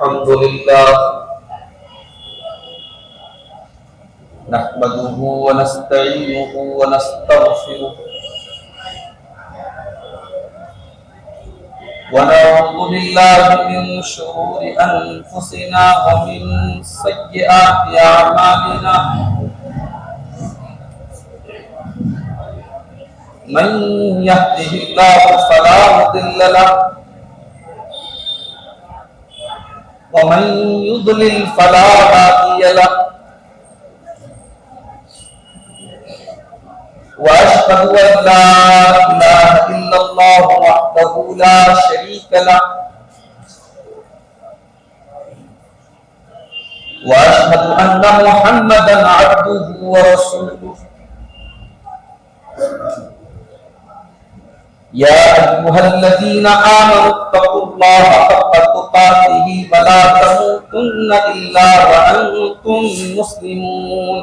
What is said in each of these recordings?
الحمد لله نحمده ونستعينه ونستغفره ونعوذ بالله من شرور أنفسنا ومن سيئات أعمالنا من يهده الله فلا مضل له ومن يضلل فلا هادي له وأشهد أن لا إله إلا الله وحده لا شريك له وأشهد أن محمدا عبده ورسوله يا أيها الذين آمنوا اتقوا الله حق تقاته ولا تموتن إلا وأنتم مسلمون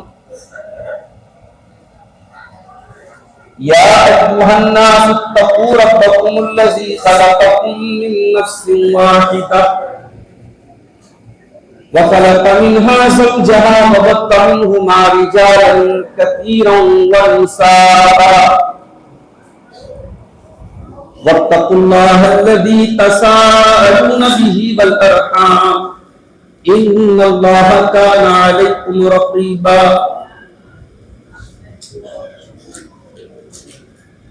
يا أيها الناس اتقوا ربكم الذي خلقكم من نفس واحدة وخلق منها زوجها وبث منهما رجالا كثيرا ونساء واتقوا الله الذي تساءلون به والأرحام إن الله كان عليكم رقيبا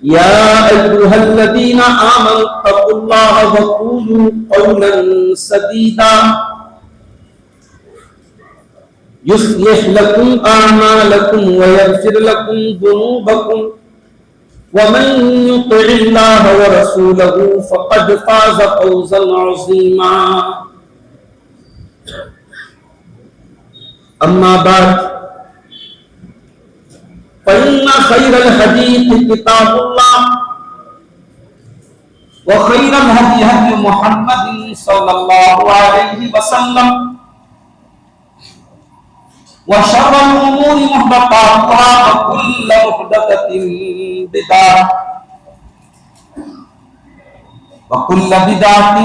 يا أيها الذين آمنوا اتقوا الله وقولوا قولا سديدا يصلح لكم أعمالكم ويغفر لكم ذنوبكم ومن يطع الله ورسوله فقد فاز فوزا عظيما أما بعد فإن خير الحديث كتاب الله وخير الهدي هدي محمد صلى الله عليه وسلم وشر الأمور محدثاتها وكل محدثة بدعة وكل بدعة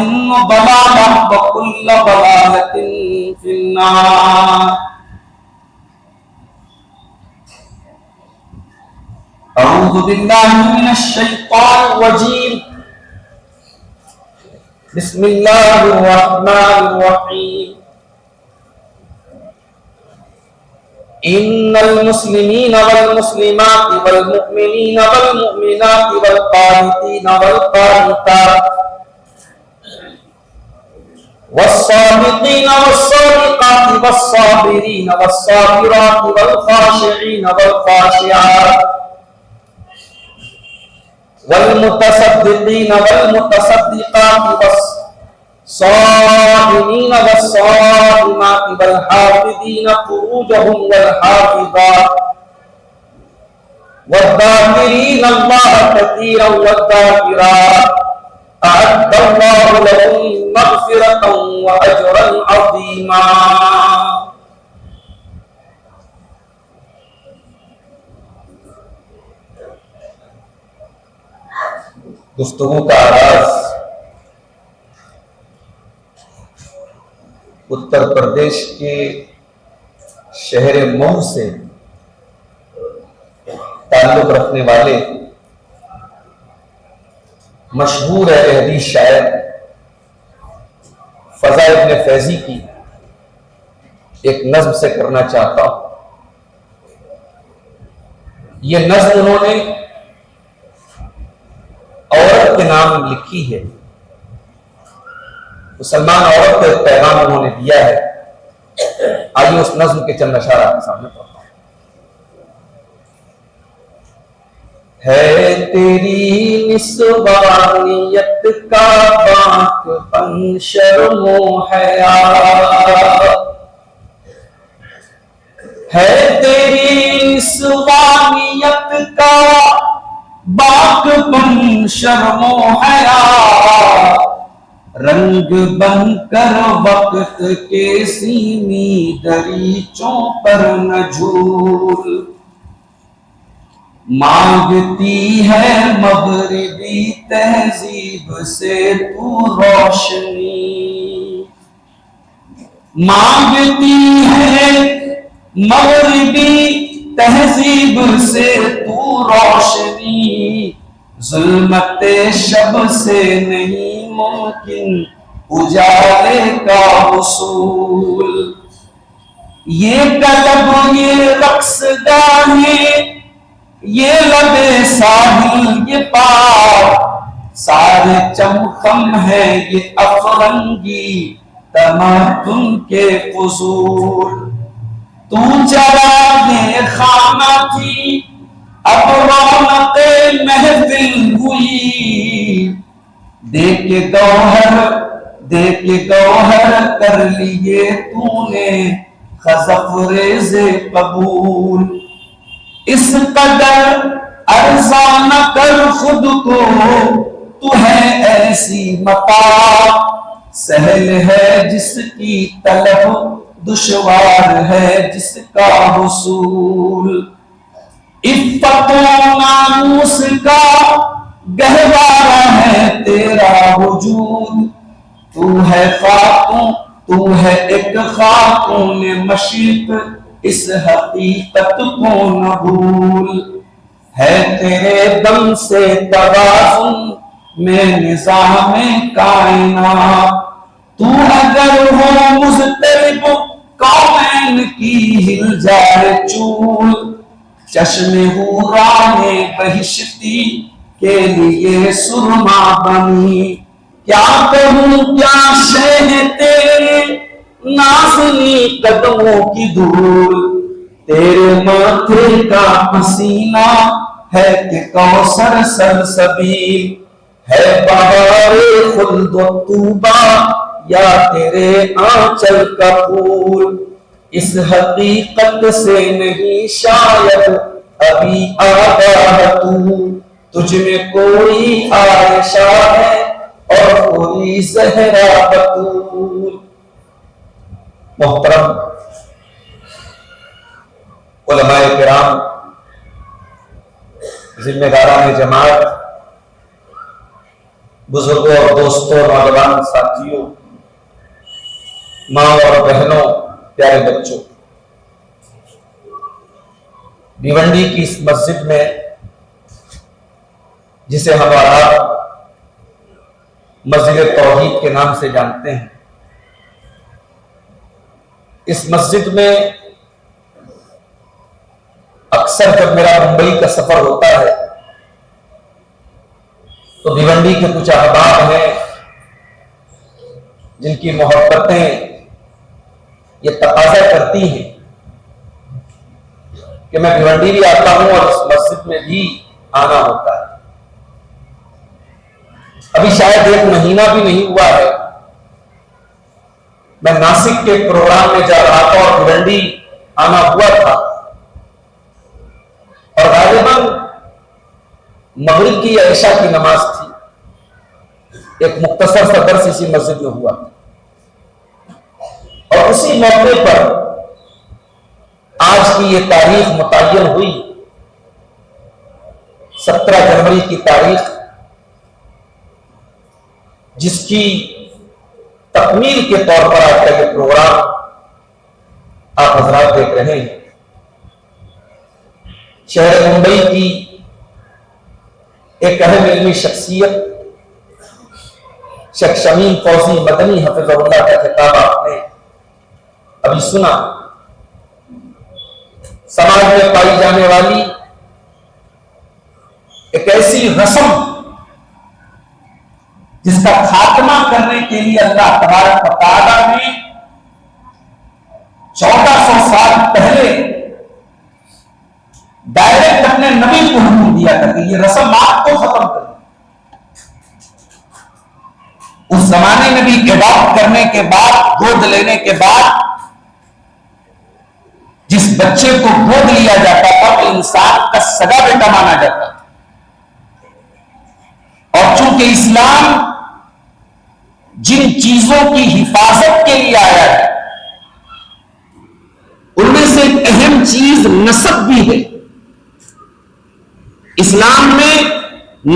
ضلالة وكل ضلالة في النار. أعوذ بالله من الشيطان الرجيم. بسم الله الرحمن الرحيم. إن المسلمين والمسلمات والمؤمنين والمؤمنات والقانتين والقانتات والصادقين والصادقات والصابرين والصابرات والخاشعين والخاشعات والمتصدقين والمتصدقات والصائمين والصائمات والحافظين فروجهم والحافظات والذاكرين الله كثيرا والذاكرات أعد الله لهم مغفرة وأجرا عظيما. گفتگو کا آغاز اتر پردیش کے شہر مئو سے تعلق رکھنے والے مشہور حدیث شاعر فضا ابن فیضی کی ایک نظم سے کرنا چاہتا ہوں. یہ نظم انہوں نے عورت کے نام لکھی ہے. مسلمان عورت کو ایک پیغام انہوں نے دیا ہے. آئیے اس نظم کے چند اشعار آپ کے سامنے پڑھتا ہوں. ہے تیری نسوانیت کا باک پن شرم و حیا، ہے تیری نسوانیت کا باک پن شرم و حیا، رنگ بن کر وقت کے سیمی دریچوں پر نہ جھول، مانگتی ہے مغربی تہذیب سے تو روشنی، مانگتی ہے مغربی تہذیب سے تو روشنی، ظلمت شب سے نہیں ممکن اجالے کا حصول۔ یہ قلب، یہ رقص گاہیں، یہ لب ساحل، یہ پار، سارے چمخم ہے یہ افرنگی تمدن کے فضول۔ تو چراغ خانہ تھی اب رونق محفل ہوئی، دیکھ کے گوہر کر لیے تو نے خزف ریز قبول۔ اس قدر ارزاں نہ کر خود کو، تو ہے ایسی متاع، سہل ہے جس کی طلب، دشوار ہے جس کا حصول۔ عفت و ناموس کا گہوارہ ہے تیرا وجود، تو ہے ایک خاتون مشرق، اس حقیقت کو نہ بھول۔ ہے تیرے دم سے توازن میں نظام کائنات، تو اگر ہو مضطرب کونین کی ہل جائے چول۔ چشم حوران بہشتی کے لیے سرما بنی، کیا کہوں کیا شے ہے تیرے نازنی قدموں کی دھول۔ تیرے ماتھے کا پسینہ ہے کہ کوثر سلسبیل، ہے بہار خلد و طوبہ یا تیرے آنچل کا پھول۔ اس حقیقت سے نہیں شاید ابھی آگاہ تو، تجھ میں کوئی عائشہ ہے اور کوئی زہرا بتول۔ محترم علماء کرام، ذمہ داران جماعت، بزرگوں اور دوستوں، نوجوان ساتھیوں، ماں اور بہنوں، پیارے بچوں، بھیونڈی کی اس مسجد میں جسے ہم اور آپ مسجد توحید کے نام سے جانتے ہیں، اس مسجد میں اکثر جب میرا ممبئی کا سفر ہوتا ہے تو بھیونڈی کے کچھ احباب ہیں جن کی محبتیں یہ تقاضا کرتی ہیں کہ میں بھیونڈی بھی آتا ہوں اور اس مسجد میں بھی آنا ہوتا ہے۔ ابھی شاید 1 مہینہ بھی نہیں ہوا ہے میں ناسک کے پروگرام میں جا رہا تھا اور بھیونڈی آنا ہوا تھا، اور غالباً مغرب کی یا عشاء کی نماز تھی۔ ایک مختصر سا درس اسی مسجد میں ہوا اور اسی موقع پر آج کی یہ تاریخ متعین ہوئی، 17 جنوری کی تاریخ، جس کی تکمیل کے طور پر آج کا یہ پروگرام آپ حضرات دیکھ رہے ہیں۔ شہر ممبئی کی ایک اہم علمی شخصیت شیخ شمیم فوزی مدنی حفظہ اللہ کا خطاب آپ نے ابھی سنا۔ سماج میں پائی جانے والی ایک ایسی رسم جس کا خاتمہ کرنے کے لیے اللہ تبارک و تعالیٰ نے 1400 سال پہلے ڈائریکٹ اپنے نبی کو حکم دیا تھا کہ یہ رسم آپ کو ختم کر دیں۔ اس زمانے میں بھی اڈاپٹ کرنے کے بعد، گود لینے کے بعد جس بچے کو گود لیا جاتا تھا وہ انسان کا سگا بیٹا مانا جاتا تھا، اور چونکہ اسلام جن چیزوں کی حفاظت کے لیے آیا ہے ان میں سے ایک اہم چیز نسب بھی ہے۔ اسلام میں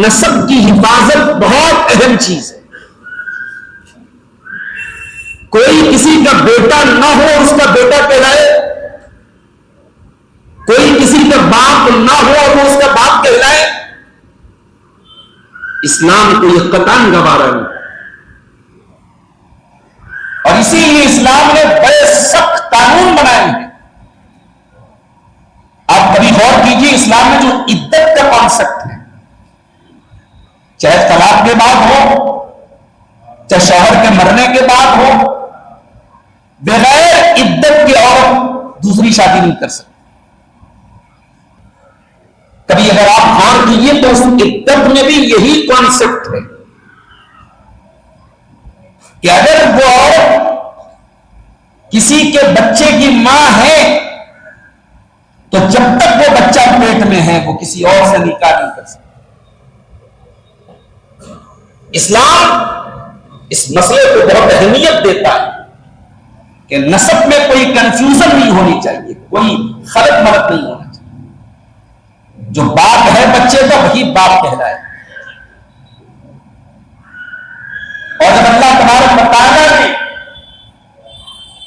نسب کی حفاظت بہت اہم چیز ہے۔ کوئی کسی کا بیٹا نہ ہو اور اس کا بیٹا کہلائے، کوئی کسی کا باپ نہ ہو اور وہ اس کا باپ کہلائے، اسلام کو یہ قطعاً گوارا نہیں۔ اور اسی لیے اسلام نے بڑے سخت قانون بنائے ہیں۔ آپ کبھی غور کیجیے، اسلام میں جو عدت کا کانسیپٹ ہے، چاہے طلاق کے بعد ہو، چاہے شوہر کے مرنے کے بعد ہو، بغیر عدت کے عورت دوسری شادی نہیں کر سکتی۔ کبھی اگر آپ غور کیجیے تو اس عدت میں بھی یہی کانسیپٹ ہے کہ اگر وہ عورت کسی کے بچے کی ماں ہے تو جب تک وہ بچہ پیٹ میں ہے وہ کسی اور سے نکاح نہیں کر سکتا۔ اسلام اس مسئلے کو بہت اہمیت دیتا ہے کہ نسب میں کوئی کنفیوژن نہیں ہونی چاہیے، کوئی خلط ملط نہیں ہونا چاہیے۔ جو باپ ہے بچے کا وہی باپ کہلائے۔ اور جب اللہ تبارک و تعالیٰ نے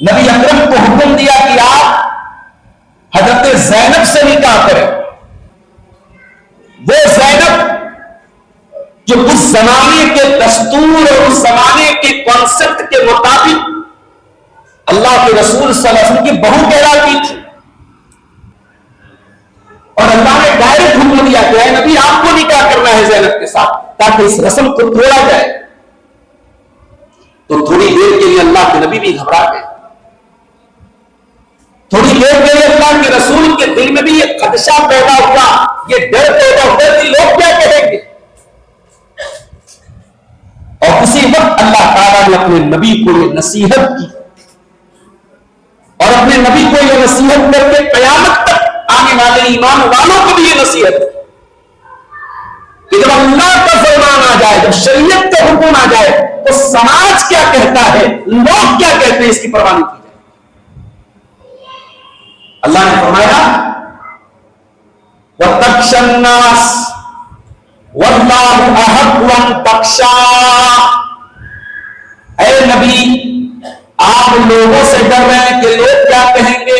نبی اکرم کو حکم دیا کہ آپ حضرت زینب سے نکاح کریں، وہ زینب جو اس زمانے کے دستور اور اس زمانے کے کانسیپٹ کے مطابق اللہ کے رسول صلی اللہ علیہ وسلم کی بہو کہلاتی تھی، اور اللہ نے ڈائریکٹ حکم دیا کہ اے نبی آپ کو نکاح کرنا ہے زینب کے ساتھ تاکہ اس رسم کو توڑا جائے۔ تو تھوڑی دیر کے لیے اللہ کے نبی بھی گھبرا گئے، تھوڑی دیر کے لیے اللہ کے رسول کے دل میں بھی یہ خدشہ پیدا ہوا، یہ ڈر پیدا ہوا کہ لوگ کیا کہیں گے۔ اور اسی وقت اللہ تعالیٰ نے اپنے نبی کو یہ نصیحت کی، اور اپنے نبی کو یہ نصیحت کر کے قیامت تک آنے والے ایمان والوں کو بھی یہ نصیحت کہ جب اللہ کا فرمان آ جائے، جب شریعت کا حکم آ جائے تو سماج کیا کہتا ہے، لوگ کیا کہتے ہیں، اس کی پرواہ نہیں کی جائے۔ اللہ نے فرمایا وَتَخْشَى النَّاسَ وَاللَّهُ أَحَقُّ أَن تَخْشَىٰ، اے نبی آپ لوگوں سے ڈر رہے ہیں کہ لوگ کیا کہیں گے،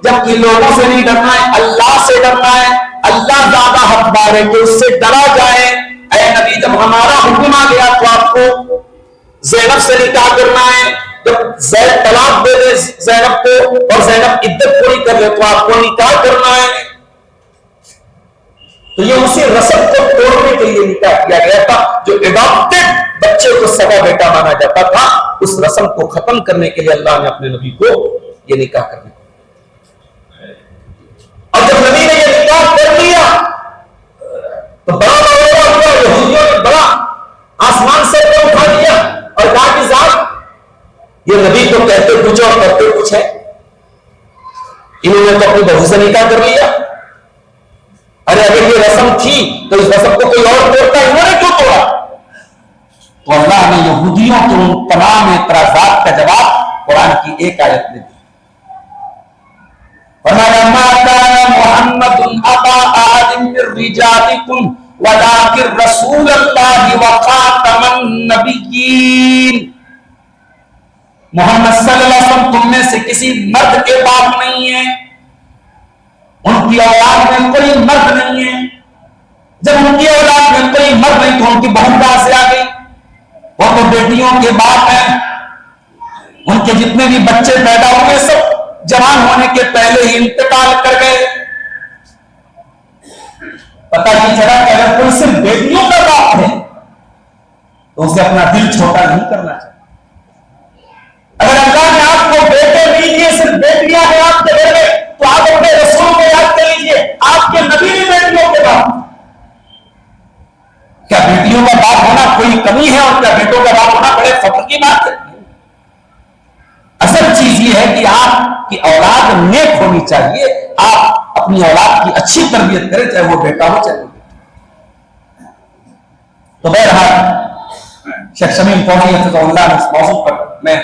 جبکہ لوگوں سے نہیں ڈرنا ہے، اللہ سے ڈرنا ہے۔ اللہ زیادہ حقدار ہے کہ اس سے ڈرا جائے۔ اے نبی جب ہمارا حکم آ گیا تو آپ کو زینب سے نکاح کرنا ہے، جب زید طلاق دے دے زینب کو اور زینب عدت پوری کر لے تو آپ کو نکاح کرنا ہے۔ تو یہ اسی رسم کو توڑنے کے لیے نکاح کیا گیا تھا، جو اڈاپٹڈ بچے کو سگا بیٹا مانا جاتا تھا، اس رسم کو ختم کرنے کے لیے اللہ نے اپنے نبی کو یہ نکاح کرنے کو۔ اور جب نبی نے یہ نکاح کر لیا تو بڑا ہوا، یہودیوں نے بڑا آسمان سے اٹھا دیا اور کہا کہ صاحب یہ نبی تو کہتے کچھ اور کرتے کچھ ہے، انہوں نے تو اپنی بہو سے نکاح کر لیا۔ ارے اگر یہ رسم تھی تو اس رسم کو کوئی اور توڑتا، انہوں نے کیوں توڑا؟ تو اللہ نے یہودیوں کے ان تمام اعتراضات کا جواب قرآن کی ایک آیت میں دیا، فرمایا ما كان محمد ابا احد من رجالكم ولكن رسول الله وخاتم النبيين، محمد صلی اللہ علیہ وسلم تم میں سے کسی مرد کے باپ نہیں ہے، ان کی اولاد میں کوئی مرد نہیں ہے۔ جب ان کی اولاد میں کوئی مرد نہیں تو ان کی بہن کہاں سے آ گئی؟ وہ تو بیٹیوں کے باپ ہیں، ان کے جتنے بھی بچے پیدا ہوئے سب جوان ہونے کے پہلے ہی انتقال کر گئے۔ پتہ نہیں چلا کہ اگر کوئی صرف بیٹیوں کا باپ ہے تو اسے اپنا دل چھوٹا نہیں کرنا چاہیے۔ اگر اللہ نے آپ کو بیٹے نہیں دیے، صرف بیٹیاں ہیں آپ کے گھر میں، تو آپ اپنے رسول کو یاد کر لیجیے، آپ کے نبی بھی بیٹیوں کے باپ۔ کیا بیٹیوں کا باپ ہونا کوئی کمی ہے اور کیا بیٹوں کا باپ ہونا بڑے فخر کی بات ہے؟ اصل چیز یہ ہے کہ آپ کی اولاد نیک ہونی چاہیے، آپ اپنی اولاد کی اچھی تربیت کریں، چاہے وہ بیٹا ہو چاہے وہ بیٹا۔ تو بہرحال شیخ شمیم فوزی حفظہ اللہ نے اس موضوع پر، میں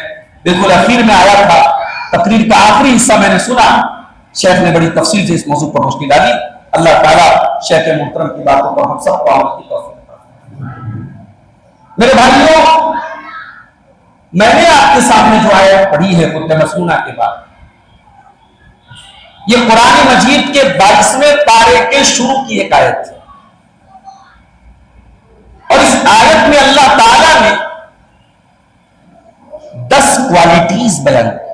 بالکل اخیر میں آیا تھا، تقریر کا آخری حصہ میں نے سنا، شیخ نے بڑی تفصیل سے اس موضوع پر روشنی ڈالی۔ اللہ تعالیٰ شیخ محترم کی باتوں پر ہم سب کو عمل کی توفیق۔ میرے بھائیوں، میں نے آپ کے سامنے جو آیت پڑھی ہے خطبہ مسنونہ کے بعد، یہ قرآن مجید کے 22ویں پارے کے شروع کی ایک آیت ہے، اور اس آیت میں اللہ تعالیٰ نے 10 کوالٹیز بیان کی،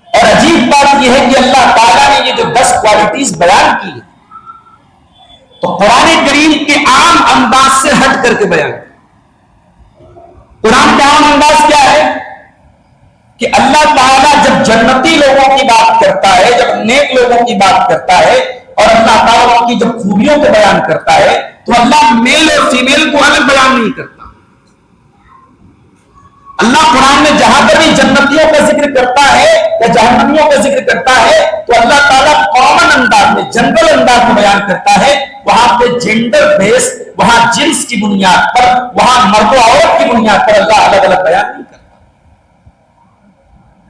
اور عجیب بات یہ ہے کہ اللہ تعالیٰ نے یہ جو 10 کوالٹیز بیان کی تو قرآن کریم کے عام انداز سے ہٹ کر کے بیان کی۔ قرآن کا عام انداز کیا ہے کہ اللہ تعالیٰ جب جنتی لوگوں کی بات کرتا ہے، جب نیک لوگوں کی بات کرتا ہے، اور اللہ تعالیٰ کی جب خوبیوں کو بیان کرتا ہے تو اللہ میل اور فیمیل کو الگ بیان نہیں کرتا۔ اللہ قرآن میں جہاں پر بھی جنتیوں کا ذکر کرتا ہے یا جہنمیوں کا ذکر کرتا ہے تو اللہ تعالیٰ کامن انداز میں، جنرل انداز میں بیان کرتا ہے۔ وہاں پہ جینڈر بیس، وہاں جنس کی بنیاد پر، وہاں مرد و عورت کی بنیاد پر اللہ الگ الگ بیان نہیں کرتا،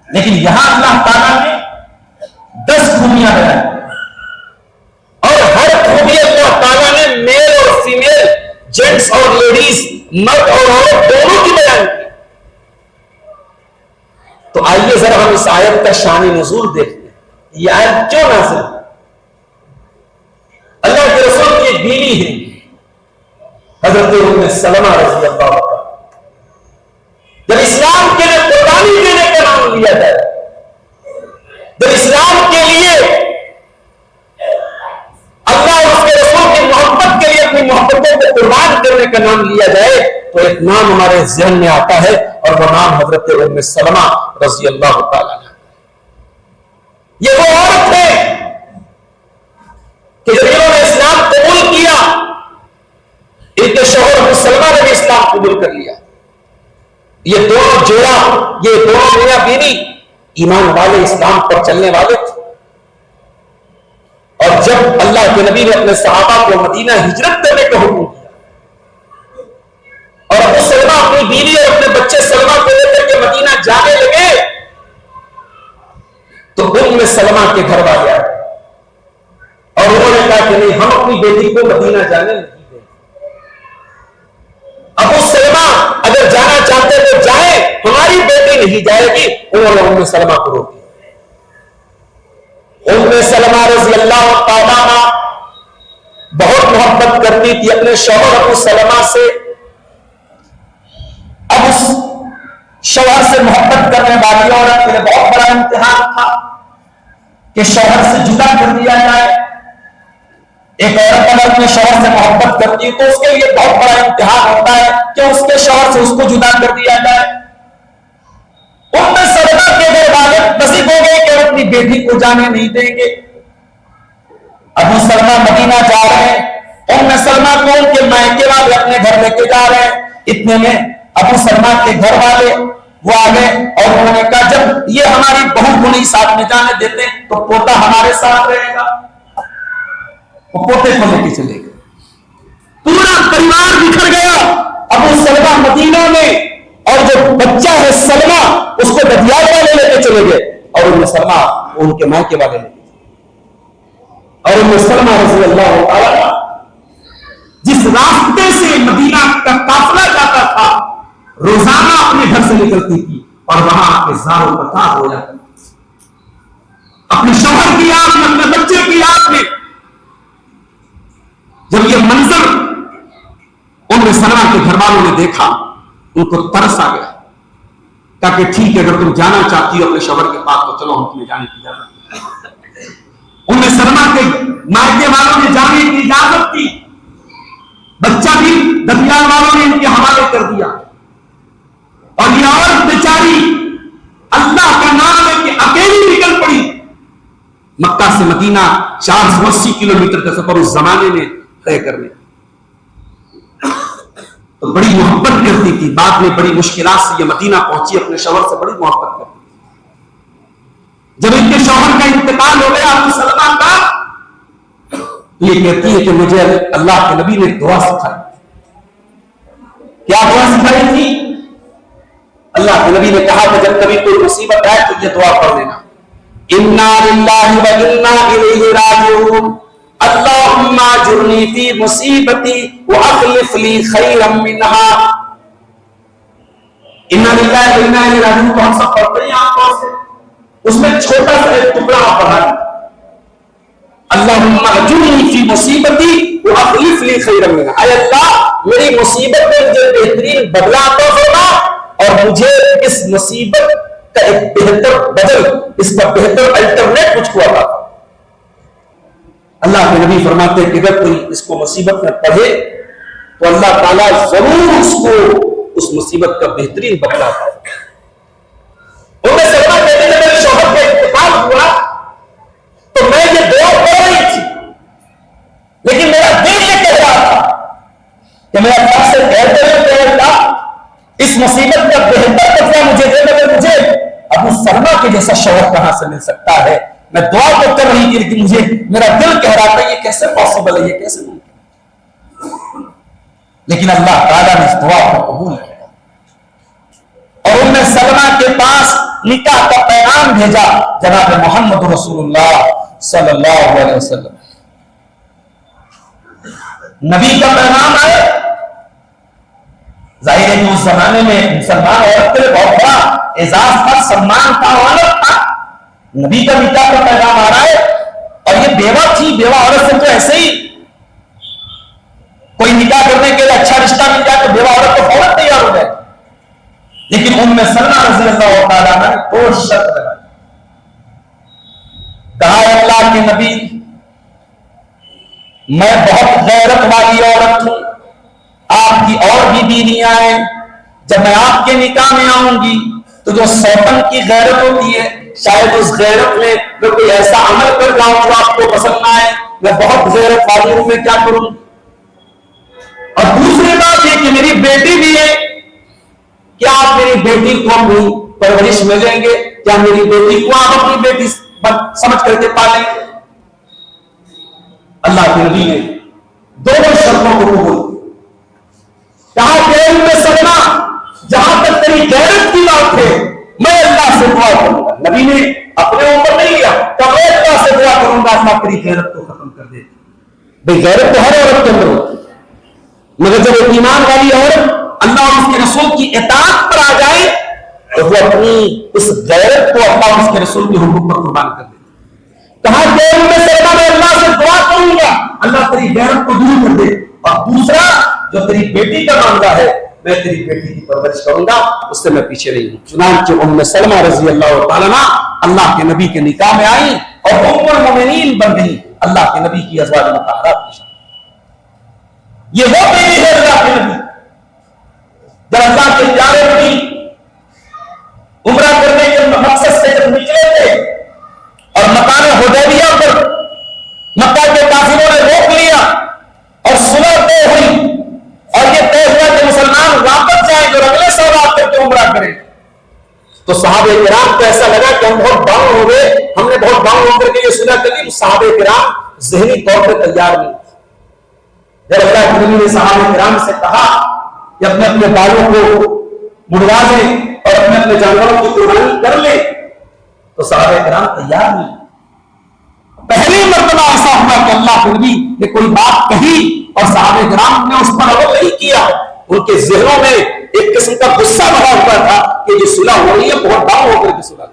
لیکن یہاں اللہ تعالیٰ نے 10 خوبیاں بیان کی، اور ہر خوبی اللہ تعالیٰ نے میل اور فیمیل، جینٹس اور لیڈیز، مرد اور عورت دونوں کی بیان کی۔ تو آئیے ذرا ہم اس آیت کا شان نزول دیکھتے ہیں، یہ آیت کیوں نازل ہے؟ اللہ کے رسول کی ایک بیوی ہے حضرت ام سلمہ رضی اللہ عنہ۔ جب اسلام کے لیے قربانی دینے کا نام لیا جائے، جب اسلام کے لیے اللہ اور اس کے رسول کی محبت کے لیے اپنی محبتوں کو قربان کرنے کا نام لیا جائے تو ایک نام ہمارے ذہن میں آتا ہے، اور وہ نام حضرت ام سلمہ رضی اللہ تعالیٰ عنہ۔ یہ وہ عورت ہے کہ جب انہوں نے اسلام قبول کیا، ان کے شوہر ابو سلمہ نے بھی اسلام قبول کر لیا۔ یہ دونوں جوڑا، یہ دونوں میاں بیوی ایمان والے، اسلام پر چلنے والے تھے، اور جب اللہ کے نبی نے اپنے صحابہ کو مدینہ ہجرت کرنے کا حکم دیا اور ابو سلمہ اپنی بیوی اور اپنے بچے سلمہ کو لے کر کے مدینہ جانے لگے تو ام سلمہ کے گھر والے آئے اور انہوں نے کہا کہ نہیں، ہم اپنی بیٹی کو مدینہ جانے نہیں دیں گے۔ ابو سلمہ اگر جانا چاہتے تو جائیں، ہماری بیٹی نہیں جائے گی۔ انہوں نے ام سلمہ کو روک دیا۔ ام سلمہ رضی اللہ تعالیٰ عنہ بہت محبت کرتی تھی اپنے شوہر ابو سلمہ سے۔ اب اس شوہر سے محبت کرنے والی عورت کے لیے بہت بڑا امتحان تھا کہ شوہر سے جدا کر دیا جائے۔ ایک عورت اگر اپنے شوہر سے محبت کرتی ہے تو اس کے لیے بہت بڑا امتحان ہوتا ہے کہ اس کے شوہر سے اس کو جدا کر دیا جائے۔ ام سلمہ کے گھر والے نصیب ہو گئے کہ اپنی بیٹی کو جانے نہیں دیں گے۔ ابو سلمہ مدینہ جا رہے ہیں، ام سلمہ کو ان کے مائکے والے اپنے گھر لے کے جا رہے ہیں۔ اتنے میں ابو سلمہ کے گھر والے وہ آ گئے اور انہوں نے کہا جب یہ ہماری بہو کو نہیں ساتھ میں جانے دیتے تو پوتا ہمارے ساتھ رہے گا۔ وہ پوتے کو لے کے چلے گئے، پورا پریوار بکھر گیا۔ ابو سلمہ مدینہ میں، اور جو بچہ ہے سلمہ اس کو ددیال والے لے کے چلے گئے، اور ام سلمہ ان کے مائکے والے لے کے، اور ام سلمہ رضی اللہ تعالیٰ جس راستے سے مدینہ کا قافلہ جاتا تھا روزانہ اپنے گھر سے نکلتی تھی اور وہاں اپنے زاروں پر تار ہو جاتی تھی، اپنے شوہر کی یاد میں، اپنے بچے کی یاد میں۔ جب یہ منظر ام سلمہ کے گھر والوں نے دیکھا ان کو ترس آ گیا، کہا کہ ٹھیک ہے اگر تم جانا چاہتی ہو اپنے شوہر کے پاس تو چلو ہم تمہیں جانے کی اجازت۔ ام سلمہ کے مائکے والوں نے جانے کی اجازت دی، بچہ بھی ددیال والوں نے ان کے حوالے کر دیا، اور یہ عورت بیچاری اللہ کا نام ہے کہ اکیلی نکل پڑی۔ مکہ سے مدینہ 480 کلومیٹر کا سفر اس زمانے میں طے کرنے، تو بڑی محبت کرتی تھی۔ بعد میں بڑی مشکلات سے یہ مدینہ پہنچی، اپنے شوہر سے بڑی محبت کرتی تھی۔ جب ان کے شوہر کا انتقال ہو گیا ابو سلمہ کا، یہ کہتی ہے کہ مجھے اللہ کے نبی نے دعا سکھائی۔ کیا دعا سکھائی تھی؟ اللہ کے نبی نے کہا کہ جب کبھی کوئی مصیبت آئے تو یہ دعا پڑھ لینا، انا للہ و انا الیہ راجعون، اللہم اجرنی فی مصیبتی واخلف لی خیرا منہا۔ انا للہ و انا الیہ راجعون تو ہم سب پڑھتے ہیں عام طور سے، اس میں چھوٹا سا ایک ٹکڑا آپ پڑھا دیں، اللہم اجرنی فی مصیبتی واخلف لی خیرا منہا، اے اللہ میری مصیبت میں مجھے بہترین بدلہ عطا فرما اور مجھے اس مصیبت کا ایک بہتر بدل، اس کا بہتر الٹرنیٹ مجھ کو عطا فرما۔ اللہ کے نبی فرماتے ہیں کہ اگر کوئی اس کو مصیبت میں پڑھے تو اللہ تعالیٰ ضرور اس کو اس مصیبت کا بہترین بدلہ عطا فرمائے۔ ام سلمہ کہتے ہیں میرے شوہر کا انتقال ہوا تو میں یہ دعا پڑھ رہی تھی، لیکن میرا دل یہ کہہ رہا تھا کہ میں اللہ سے کہتے ہیں کہ اللہ اس مصیبت کا بہتر بدلہ مجھے دے، مگر مجھے ابو سلمہ کے جیسا شوہر کہاں سے مل سکتا ہے؟ میں دعا تو کر رہی تھی لیکن مجھے میرا دل کہہ رہا تھا یہ کیسے پاسبل ہے، یہ کیسے ممکن، لیکن اللہ تعالیٰ نے اس دعا کو قبول کیا اور ام سلمہ کے پاس نکاح کا پیغام بھیجا جناب محمد رسول اللہ صلی اللہ علیہ وسلم۔ نبی کا پیغام آئے، ظاہر ہے کہ اس زمانے میں مسلمان عورت کے لیے بہت بڑا اعزاز تھا، سمان تھا، عورت تھا، نبی کا نکاح کا پیغام آ رہا ہے اور یہ بیوہ تھی، بیوہ عورت سے تو ایسے ہی کوئی نکاح کرنے کے لیے اچھا رشتہ مل جائے تو بیوہ عورت کو فوراً تیار ہو جائے، لیکن ام سلمہ رضی اللہ تعالیٰ نے دو شرط لگائی۔ کہا اللہ کے نبی میں بہت غیرت والی عورت ہوں، آپ کی اور بھی بیویاں ہیں، جب میں آپ کے نکاح میں آؤں گی تو جو سوتن کی غیرت ہوتی ہے شاید اس غیرت میں میں کوئی ایسا عمل کر جاؤں جو آپ کو پسند نہ آئے، میں بہت غیرت والی ہوں، میں کیا کروں؟ اور دوسری بات یہ کہ میری بیٹی بھی ہے، کیا آپ میری بیٹی کو اپنی پرورش میں لیں گے؟ کیا میری بیٹی کو آپ اپنی بیٹی سمجھ کر کے پالیں گے؟ اللہ کے نبی نے دونوں شرطوں کو قبول کہا کہ ام سلمہ جہاں تک تیری غیرت کی بات ہے میں اللہ سے دعا کروں گا، نبی نے اپنے اوپر نہیں لیا کہ میں اللہ سے دعا کروں گا اللہ تیری غیرت کو ختم کر دے۔ بھئی غیرت تو ہر عورت کے اندر ہوتی ہے، مگر جب ایک ایمان والی عورت اللہ اور اس کے رسول کی اطاعت پر آ جائے تو وہ اپنی اس غیرت کو اللہ اور اس کے رسول کے حقوق پر قربان کر دے۔ کہا کہ ام سلمہ میں اللہ سے دعا کروں گا اللہ تیری غیرت کو دور کر دے، اور دوسرا جو تیری بیٹی کا معاملہ ہے میں تیری بیٹی کی پرورش کروں گا، اس سے میں پیچھے نہیں ہوں۔ چنانچہ ام سلمہ رضی اللہ تعالیٰ عنہ اللہ کے نبی کے نکاح میں آئی اور ام المومنین بن گئی، اللہ کے نبی کی ازواج مطہرات کی شان۔ یہ وہ بیٹی ہے اللہ کے نبی، جب اللہ کے پیارے نبی عمرہ کرنے کے مقصد سے جب نکلے تھے اور مکان حدیبیہ پر مکہ کے کافروں نے روک لیا اور صلح طے ہوئی اور یہ طے ہوا کہ مسلمان واپس جائیں جو اگلے سال آ کر کے عمرہ کریں، تو صحابہ کرام کو ایسا لگا کہ ہم بہت ڈاؤن ہو گئے، ہم نے بہت ڈاؤن ہو کر کے یہ صلح کر لی۔ صحابہ کرام ذہنی طور پہ تیار نہیں تھے۔ جب اللہ کے نبی نے صحابہ کرام سے کہا کہ اپنے اپنے بالوں کو مڑوا دیں اور اپنے اپنے جانوروں کی قربانی کر لیں تو صحابہ کرام تیار نہیں۔ پہلی مرتبہ ایسا ہوا کہ اللہ کے نبی نے کوئی بات کہی اور صحابہ کرام نے اس پر عمل نہیں کیا، ان کے ذہنوں میں ایک قسم کا غصہ بھرا ہوا تھا کہ یہ صلح ہو رہی ہے، بہت ڈاؤن ہو کر کے صلح۔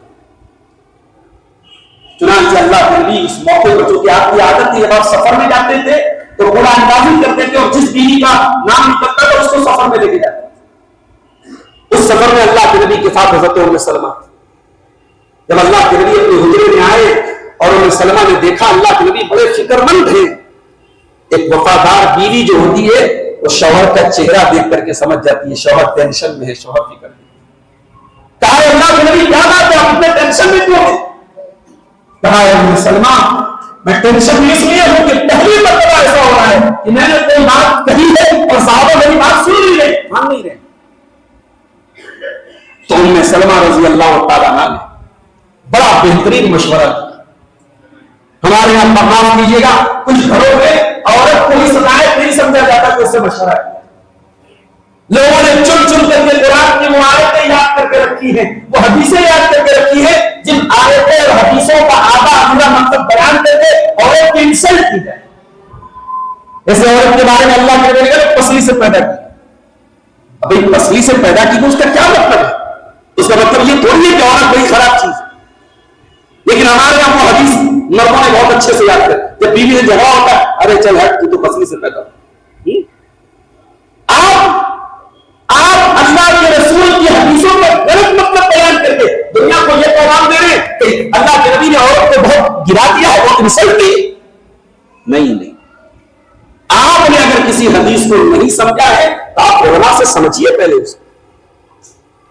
چنانچہ اللہ کے نبی اس موقع پر چونکہ آپ کی عادت تھی جب آپ سفر میں جاتے تھے تو قرآن اندازی کرتے تھے اور جس بیوی کا نام نکلتا تھا اس کو سفر میں لے کے جاتے تھے۔ اس سفر میں اللہ کے نبی کے ساتھ حضرت ام سلمہ، جب اللہ کے نبی اپنے حجرے میں آئے اور ام سلمہ نے دیکھا اللہ کے نبی بڑے فکر مند ہیں۔ ایک وفادار بیوی جو ہوتی ہے وہ شوہر کا چہرہ دیکھ کر کے سمجھ جاتی ہے شوہر ٹینشن میں ہے، شوہر فکر میں۔ کہا اللہ کے نبی کیا بات ہے، آپ اتنے ٹینشن میں کیوں ہیں؟ کہا ام سلمہ میں ٹینشن میں اس لیے ہوں کہ پہلی مرتبہ ایسا ہو رہا ہے کہ میں نے کوئی بات کہی ہے اور صحابہ میری بات سن نہیں رہے، مان نہیں رہے۔ تو ام سلمہ رضی اللہ تعالیٰ عنہ نے بڑا بہترین مشورہ دیا۔ ہمارے یہاں معاف کیجیے گا کچھ گھروں میں عورت کو اس لائق نہیں سمجھا جاتا کہ اس سے مشورہ ہے۔ لوگوں نے چن چن کر کے قرآن کی وہ آیتیں یاد کر کے رکھی ہیں، وہ حدیثیں یاد کر کے رکھی ہیں جن آیتیں اور حدیثوں کا آدھا ادھورا مطلب بیان کر کے عورت کی انسلٹ کی جائے۔ ایسے عورت کے بارے میں اللہ کے نبی نے پسلی سے پیدا کی ابھی پسلی سے پیدا کی گئی اس کا کیا مطلب ہے؟ اس کا مطلب یہ تھوڑی ہے کہ عورت بڑی خراب چیز ہے. لیکن ہمارے یہاں وہ حدیث مردوں نے بہت اچھے سے یاد کر، جب بیوی سے جھگڑا ہوتا ہے ارے چل ہٹ تو پسلی سے پیدا ہو. آپ اللہ کے رسول کی حدیثوں کا غلط مطلب بیان کر کے دنیا کو یہ پیغام دے رہے ہیں کہ اللہ کے نبی نے عورت کو بہت گرا دیا ہے، بہت انسلٹ کی. نہیں، آپ نے اگر کسی حدیث کو نہیں سمجھا ہے تو آپ علماء سے سمجھیے پہلے اس کو.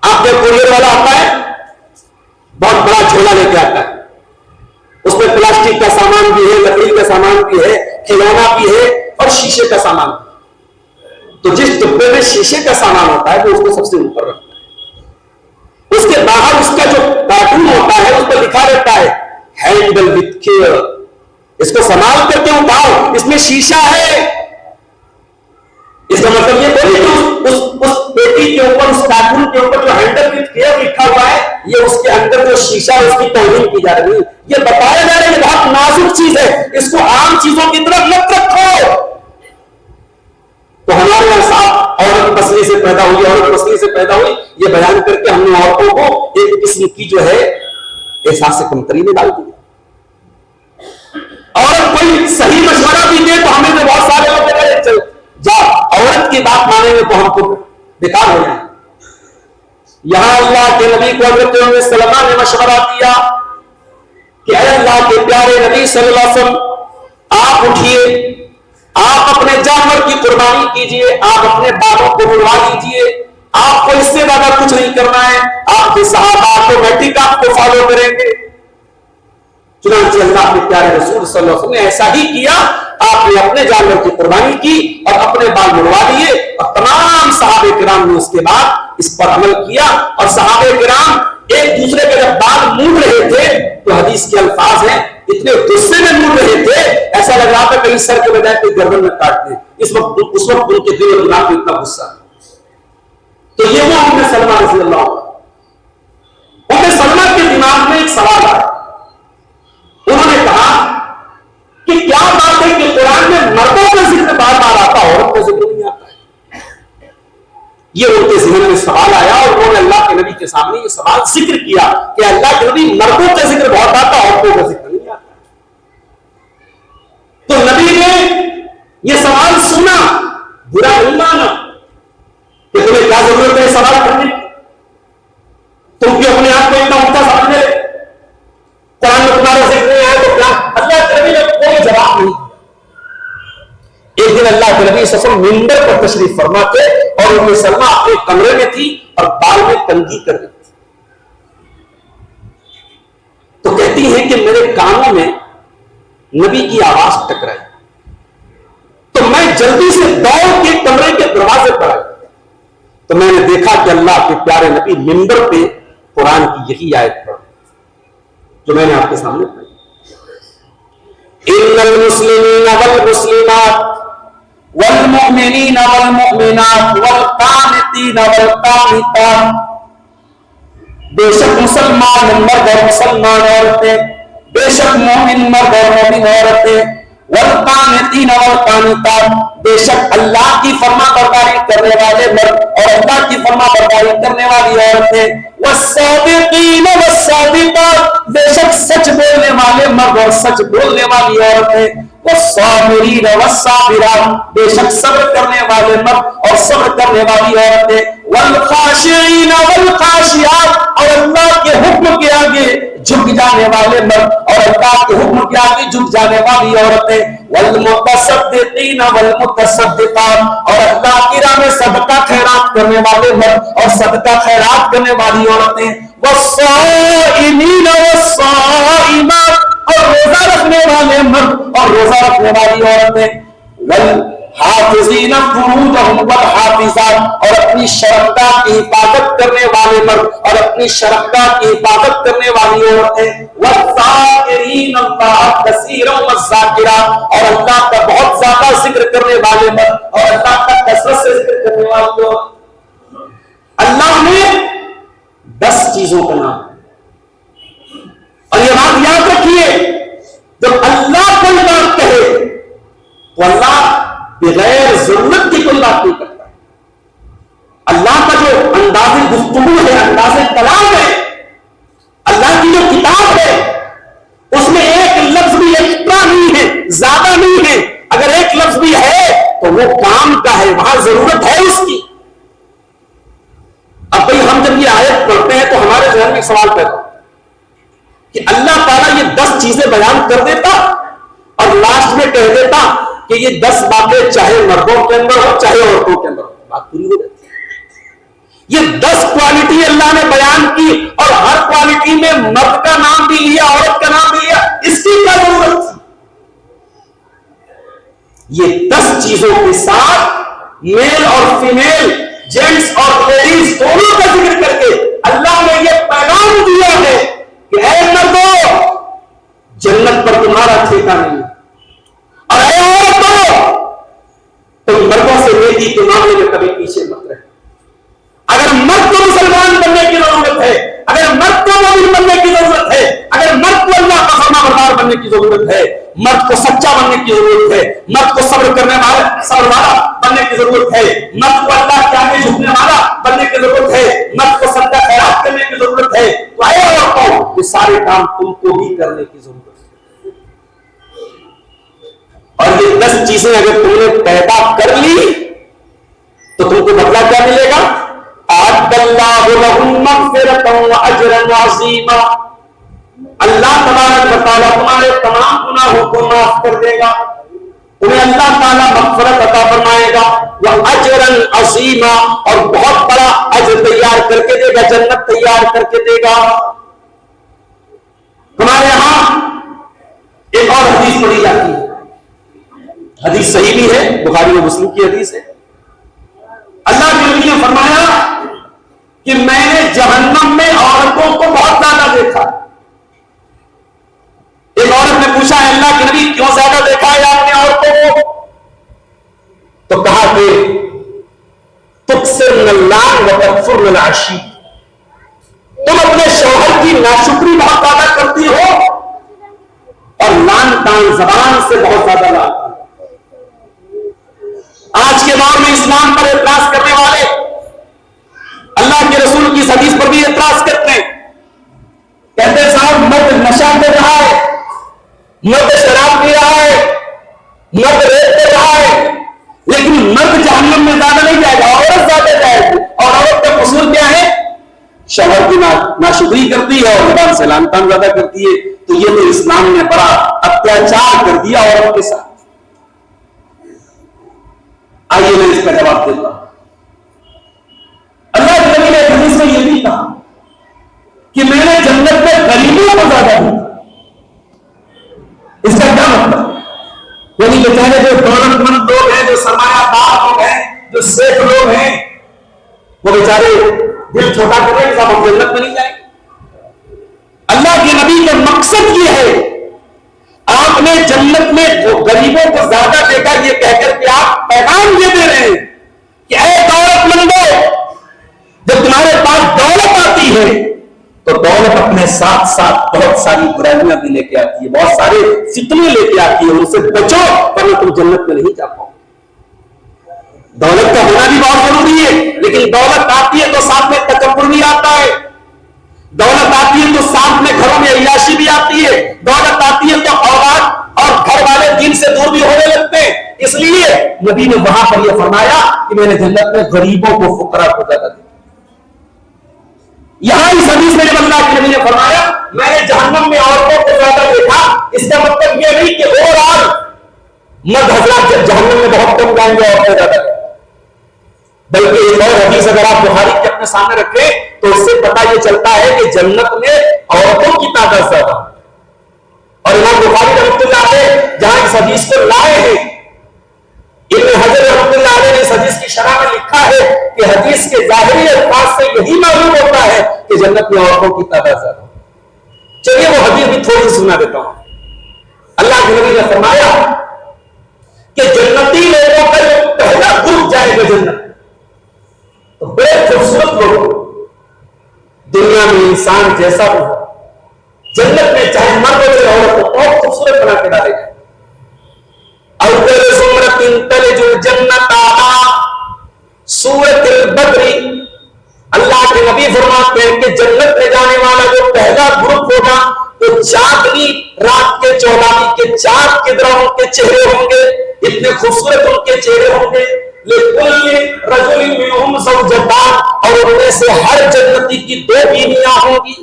آپ کے کوریئر والا آتا ہے، بہت بڑا جھولا لے کے آتا ہے، اس میں پلاسٹک کا سامان بھی ہے، لکڑی کا سامان بھی ہے، کھلونا بھی ہے اور شیشے کا سامان بھی. تو جس ڈبے میں شیشے کا سامان ہوتا ہے وہ اس کو سب سے اوپر رکھتا ہے. اس کے باہر اس کا جو کارٹون ہوتا ہے اس پر لکھا رہتا ہے ہینڈل وتھ کیئر، اس کو سنبھال کر کے اٹھاؤ، اس میں شیشہ ہے. اس کا مطلب یہ تھوڑی کہ اس پیٹی کے اوپر، اس کارٹون کے اوپر جو ہینڈل وتھ کیئر لکھا ہوا ہے یہ اس کے اندر جو شیشہ ہے اس کی توہین کی جا رہی ہے. یہ بتایا جا رہا ہے یہ بہت نازک چیز ہے، اس کو عام چیزوں کی طرف مت رکھو. تو ہمارے یہاں صاحب عورت پسلی سے پیدا ہوئی، عورت پسلی سے پیدا ہوئی، یہ بیان کر کے ہم نے عورتوں کو ایک قسم کی جو ہے احساس کمتری میں ڈال دیا. عورت کوئی صحیح مشورہ بھی دے تو ہمیں تو بہت سارے لوگ کہتے ہیں چل جا عورت کی بات مانیں گے تو ہم کو بیکار ہو جائیں. یہاں اللہ کے نبی کو حضرت ام سلمہ نے مشورہ دیا کہ اے اللہ کے پیارے نبی صلی اللہ علیہ وسلم آپ اٹھیے، آپ اپنے جانور کی قربانی کیجئے، آپ اپنے بالوں کو منڈوا لیجئے، آپ کو اس سے زیادہ کچھ نہیں کرنا ہے، آپ کے صحابہ آٹومیٹک آپ کو فالو کریں گے. چنانچہ اللہ کے پیارے رسول صلی اللہ علیہ وسلم نے ایسا ہی کیا. آپ نے اپنے جانور کی قربانی کی اور اپنے بال منڈوا دیے اور تمام صحابہ کرام نے اس کے بعد اس پر عمل کیا. اور صحابہ کرام ایک دوسرے کے جب بال مونڈ رہے تھے تو حدیث کے الفاظ ہیں اتنے غصے میں مونڈ رہے تھے ایسا لگ رہا تھا کہیں سر کے بجائے کوئی گردن میں کاٹ دیں. اس وقت ان کے دل و دماغ میں اتنا غصہ. تو یہ وہ ام سلمہ رضی اللہ عنہ، ام سلمہ کے دماغ میں ایک سوال آیا. انہوں نے کہا کہ کیا بات ہے کہ قرآن میں مردوں کا ذکر بار بار آتا ہے عورت کا ذکر نہیں آتا ہے. یہ ان کے ذہن میں سوال آیا اور انہوں نے اللہ کے نبی کے سامنے یہ سوال ذکر کیا کہ اللہ کے نبی مردوں کا ذکر بہت آتا ہے عورتوں کا ذکر نہیں آتا. تو نبی نے یہ سوال سنا، برا نہیں مانا کہ تمہیں کیا ضرورت ہے سوال کرنے کی، تم کیوں اپنے آپ کو اتنا اونچا سمجھنے لگے، قرآن میں تمہارا ذکر نہیں آیا تو کیا. اللہ کے نبی نے کوئی جواب نہیں. ایک دن اللہ کے نبی صلی اللہ علیہ وسلم منبر پر تشریف فرما تھے اور ام سلمہ اپنے کمرے میں تھی اور بال میں کنگھی کر رہی تھی. تو کہتی ہیں کہ میرے کانوں میں نبی کی آواز ٹکرائی تو میں جلدی سے دوڑ کے کمرے کے دروازے پر آئی تو میں نے دیکھا کہ اللہ کے پیارے نبی منبر پہ قرآن کی یہی آیت پڑھ جو میں نے آپ کے سامنے پڑھی. ان المسلمین والمسلمات والمؤمنین والمؤمنات والقانتین والقانتات، بے شک مسلمان مرد اور مسلمان عورتیں، بے شک مومن مرد اور مومن عورتیں، والقانتین والقانتات، بے شک اللہ کی فرما برداری کرنے والے مرد اور اللہ کی فرما برداری کرنے والی عورتیں، والصادقین والصادقات، بے شک سچ بولنے والے مرد اور سچ بولنے والی عورتیں، والصابرین والصابرات، بے شک صبر کرنے والے مرد اور صبر کرنے والی عورتیں، والخاشعین والخاشعات، اور اللہ کے حکم کے آگے جھک جانے والے مرد اور اللہ کے حکم کے آگے جھک جانے والی عورتیں، والمتصدقین والمتصدقات، اور اللہ کی راہ میں صدقہ خیرات کرنے والے مرد اور صدقہ خیرات کرنے والی عورتیں، والصائمین والصائمات، اور روزہ رکھنے والے مرد اور روزہ رکھنے والی عورتیں، والحافظین فروجہم والحافظات، اور اپنی شرمگاہ کی حفاظت کرنے والے مرد اور اپنی شرمگاہ کی حفاظت کرنے والی عورتیں، والذاکرین اللہ کثیرا والذاکرات، اور اللہ کا بہت زیادہ ذکر کرنے والے مرد اور اللہ کا کثرت سے ذکر کرنے والی عورتیں. اللہ نے 10 چیزوں کا نام، اور یہ بات یاد رکھیے جب اللہ کوئی بات کہے تو اللہ بغیر ضرورت کی کوئی بات نہیں کرتا. اللہ ایک سوال پیدا کہ اللہ تعالیٰ یہ 10 چیزیں بیان کر دیتا اور لاسٹ میں کہہ دیتا کہ یہ 10 باتیں چاہے مردوں کے اندر ہو چاہے عورتوں کے اندر ہو، بات پوری ہو جاتی ہے۔ یہ 10 کوالٹی اللہ نے بیان کی اور ہر کوالٹی میں مرد کا نام بھی لیا، عورت کا نام بھی لیا، اس کی کیا ضرورت تھی؟ یہ 10 چیزوں کے ساتھ میل اور فیمیل، جینٹس اور لیڈیز دونوں کا ذکر کر کے اللہ نے یہ پیغام دیا ہے کہ اے مردوں، جنت پر تمہارا ٹھیکہ نہیں، اور اے عورتوں، تم مردوں سے نیکی کے معاملے میں کبھی پیچھے مت رہے۔ اگر مرد کو مسلمان بننے کی ضرورت ہے، اگر مرد کو مومن بننے کی ضرورت ہے، اگر مرد کو اللہ کا فرما بردار بننے کی ضرورت ہے، مرد کو سچا بننے کی ضرورت ہے، مرد کو صبر کرنے والا، صبر والا بننے کی ضرورت ہے، مرد کو اللہ کے آگے جھکنے والا بننے کی ضرورت ہے، مرد کو صدقہ خیرات کرنے کی ضرورت ہے، تو اے عورتوں، یہ سارے کام تم کو بھی کرنے کی ضرورت ہے۔ اور یہ 10 چیزیں اگر تم نے پیدا کر لی تو تم کو بدلہ کیا ملے گا؟ اعد اللہ لہم مغفرۃ واجرا عظیما، اللہ تبارک و تعالیٰ تمہارے تمام گناہوں کو معاف کر دے گا، تمہیں اللہ تعالیٰ مغفرت عطا فرمائے گا، واجرا عظیما، اور بہت بڑا اجر تیار کر کے دے گا، جنت تیار کر کے دے گا۔ ہمارے یہاں ایک اور حدیث پڑھی جاتی ہے، حدیث صحیح بھی ہے، بخاری و مسلم کی حدیث ہے۔ اللہ کے نبی نے فرمایا کہ میں نے جہنم میں عورتوں کو بہت زیادہ دیکھا۔ ایک عورت نے پوچھا ہے اللہ کے نبی کیوں زیادہ دیکھا ہے آپ نے عورتوں کو؟ تو کہا کہ تکثرن اللعن وتکفرن العشیر، تم اپنے شوہر کی ناشکری بہت زیادہ کرتی ہو اور لعن تان زبان سے بہت زیادہ لاتی۔ آج کے دور میں اسلام پر اعتراض کرنے والے اللہ کے رسول کی اس حدیث پر بھی اعتراض کرتے ہیں، کہتے ہیں صاحب مرد نشہ کر رہا ہے، مرد شراب پی رہا ہے، مرد ریپ کر رہا ہے، لیکن مرد جہنم میں زیادہ نہیں جائے گا، عورت زیادہ جائے گی، اور عورت کا قصور کیا ہے؟ شوہر کی ناشکری کرتی ہے اور زبان سے لعن طعن زیادہ کرتی ہے۔ تو یہ تو اسلام نے بڑا اتیاچار کر دیا عورت کے ساتھ۔ آئیے میں اس کا جواب دیتا ہوں۔ اللہ کے نبی نے حدیث میں یہ بھی کہا کہ میں نے جنت میں غریبوں کو زیادہ دیکھا۔ اس کا کیا مطلب؟ یعنی بیچارے جو دولت مند لوگ ہیں، جو سرمایہ دار لوگ ہیں، جو شیخ لوگ ہیں، وہ بیچارے دل چھوٹا کرنے کے ساتھ جنت میں نہیں جائیں گے۔ اللہ کے نبی کا مقصد یہ ہے، آپ نے جنت میں غریبوں کو زیادہ دیکھا، یہ کہہ کر کے آپ پیغام یہ دے رہے ہیں کہ اے دولت مندو، جب تمہارے پاس دولت آتی ہے تو دولت اپنے ساتھ ساتھ بہت ساری برائیاں بھی لے کے آتی ہے، بہت سارے فتنے لے کے آتی ہے، ان سے بچو ورنہ تم جنت میں نہیں جا پاؤ۔ دولت کا ہونا بھی بہت ضروری ہے، لیکن دولت آتی ہے تو ساتھ میں تکبر بھی آتا ہے، دولت آتی ہے تو ساتھ میں گھروں میں عیاشی بھی آتی ہے، دولت آتی ہے تو اولاد اور گھر والے دین سے دور بھی ہونے لگتے ہیں۔ اس لیے نبی نے وہاں پر یہ فرمایا کہ میں نے جنت میں غریبوں کو، فقراء کو زیادہ دیکھا۔ یہاں اس حدیث میں جب اللہ کے نبی نے فرمایا میں نے جہنم میں عورتوں کو زیادہ دیکھا، اس کا مطلب یہ نہیں کہ اوورآل مرد حضرات جہنم میں بہت کم جائیں گے، عورتیں زیادہ، بلکہ ایک اور حدیث اگر آپ بخاری کے اپنے سامنے رکھیں تو اس سے پتہ یہ چلتا ہے کہ جنت میں عورتوں کی تعداد زیادہ۔ اور امام بخاری رحمۃ اللہ علیہ جہاں اس حدیث کو لائے ہیں، ابن حجر رحمۃ اللہ علیہ نے اس حدیث کی شرح میں لکھا ہے کہ حدیث کے ظاہری الفاظ سے یہی معلوم ہوتا ہے کہ جنت میں عورتوں کی تعداد زیادہ۔ چلیے وہ حدیث بھی تھوڑی سنا دیتا ہوں۔ اللہ کے نبی نے فرمایا کہ جنتی لوگوں کا جو پہلا گروپ جائے گا جنت، تو بڑے خوبصورت لوگ، دنیا میں انسان جیسا ہو، جنت میں چاہے مرد ہو چاہے عورت کو بہت خوبصورت بنا کے ڈالے گا۔ اول زمرۃ تلج الجنۃ سورۃ البدر، اللہ کے نبی فرماتے ہیں کہ جنت میں جانے والا جو پہلا گروپ ہوگا تو چاندنی رات کے چوراہی کے چاند کی طرح ان کے چہرے ہوں گے، اتنے خوبصورت ان کے چہرے ہوں گے۔ لِكُلِّ رَجُلٍ مِّنْهُمْ زَوْجَتَانِ، اور ان میں سے ہر جنتی کی 2 بیویاں ہوں گی۔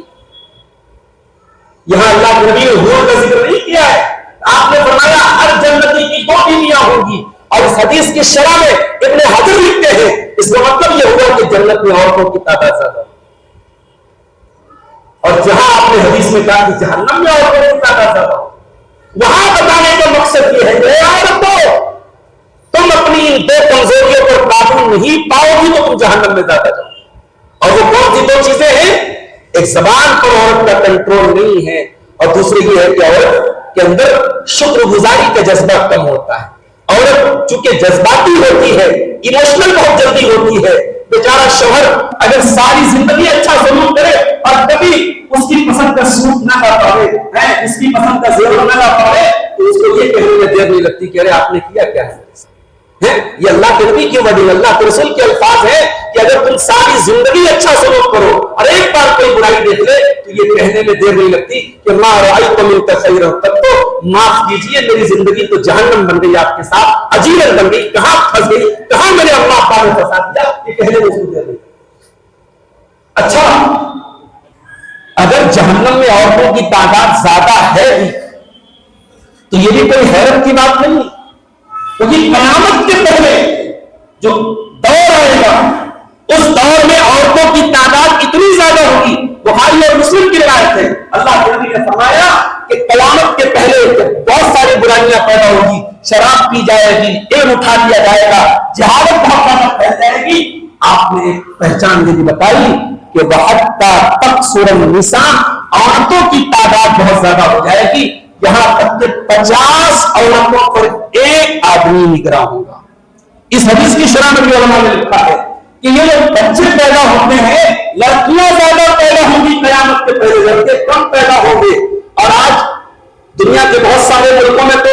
یہاں اللہ کے نبی نے حور کا ذکر نہیں کیا ہے. آپ نے فرمایا ہر جنتی کی 2 بیویاں ہوں گی. اور اس حدیث کی شرح میں ابن حجر لکھتے ہیں اس کا مطلب یہ ہوا کہ جنت میں عورتوں کی تعداد زیادہ. اور جہاں آپ نے حدیث میں کہا کہ جہنم میں عورتوں کی تعداد زیادہ، وہاں بتانے کا مقصد یہ ہے کہ عورتوں تم اپنی ان 2 کمزوریوں پر قابو نہیں پاؤ گی تو تم جہنم میں زیادہ جاؤ. اور وہ کون سی 2 چیزیں ہیں؟ ایک زبان پر عورت کا کنٹرول نہیں ہے، اور دوسری یہ ہے کہ عورت کے اندر شکر گزاری کا جذبہ کم ہوتا ہے. عورت چونکہ جذباتی ہوتی ہے، ایموشنل بہت جلدی ہوتی ہے. بیچارہ شوہر اگر ساری زندگی اچھا سلوک کرے اور کبھی اس کی پسند کا سوٹ نہ لا پاوے، اس کی پسند کا زیور نہ لا پاوے، تو اس کو یہ کہنے میں دیر نہیں لگتی کہ ارے آپ نے کیا کیا ہے. یہ اللہ کے نبی کی وعدے، اللہ کے رسول کے الفاظ ہیں کہ اگر تم ساری زندگی اچھا سلوک کرو اور ایک بار کوئی برائی دیکھ لے تو یہ کہنے میں دیر نہیں لگتی کہ ما رأیت منک خیرا، تب تو معاف کیجیے میری زندگی تو جہنم بن گئی آپ کے ساتھ، عجیب بن گئی، کہاں پھنس گئی، کہاں میرے اللہ ابا نے پھنسا دیا، یہ کہنے میں اس کو دیر نہیں. اچھا اگر جہنم میں عورتوں کی تعداد زیادہ ہے بھی تو یہ بھی کوئی حیرت کی بات نہیں، کیونکہ قیامت کے پہلے جو دور آئے گا اس دور میں عورتوں کی تعداد اتنی زیادہ ہوگی. بخاری اور مسلم کی روایت ہے، اللہ کے نبی نے فرمایا کہ قیامت کے پہلے بہت ساری برائیاں پیدا ہوگی، شراب پی جائے گی، علم اٹھا لیا جائے گا، جہالت بہت زیادہ پھیل جائے گی. آپ نے ایک پہچان یہ بھی بتائی کہ وَحَتَّى تَكْثُرَ النِّسَاءُ، عورتوں کی تعداد بہت زیادہ ہو جائے گی، یہاں تک کہ 50 عورتوں پر ایک آدمی نگراں ہوگا. اس حدیث کی شرح میں بھی علماء نے لکھا ہے کہ یہ جو بچے پیدا ہوتے ہیں لڑکیاں زیادہ پیدا ہوں گی قیامت کے پہلے، لڑکے کم پیدا ہوں گے. اور آج دنیا کے بہت سارے ملکوں میں تو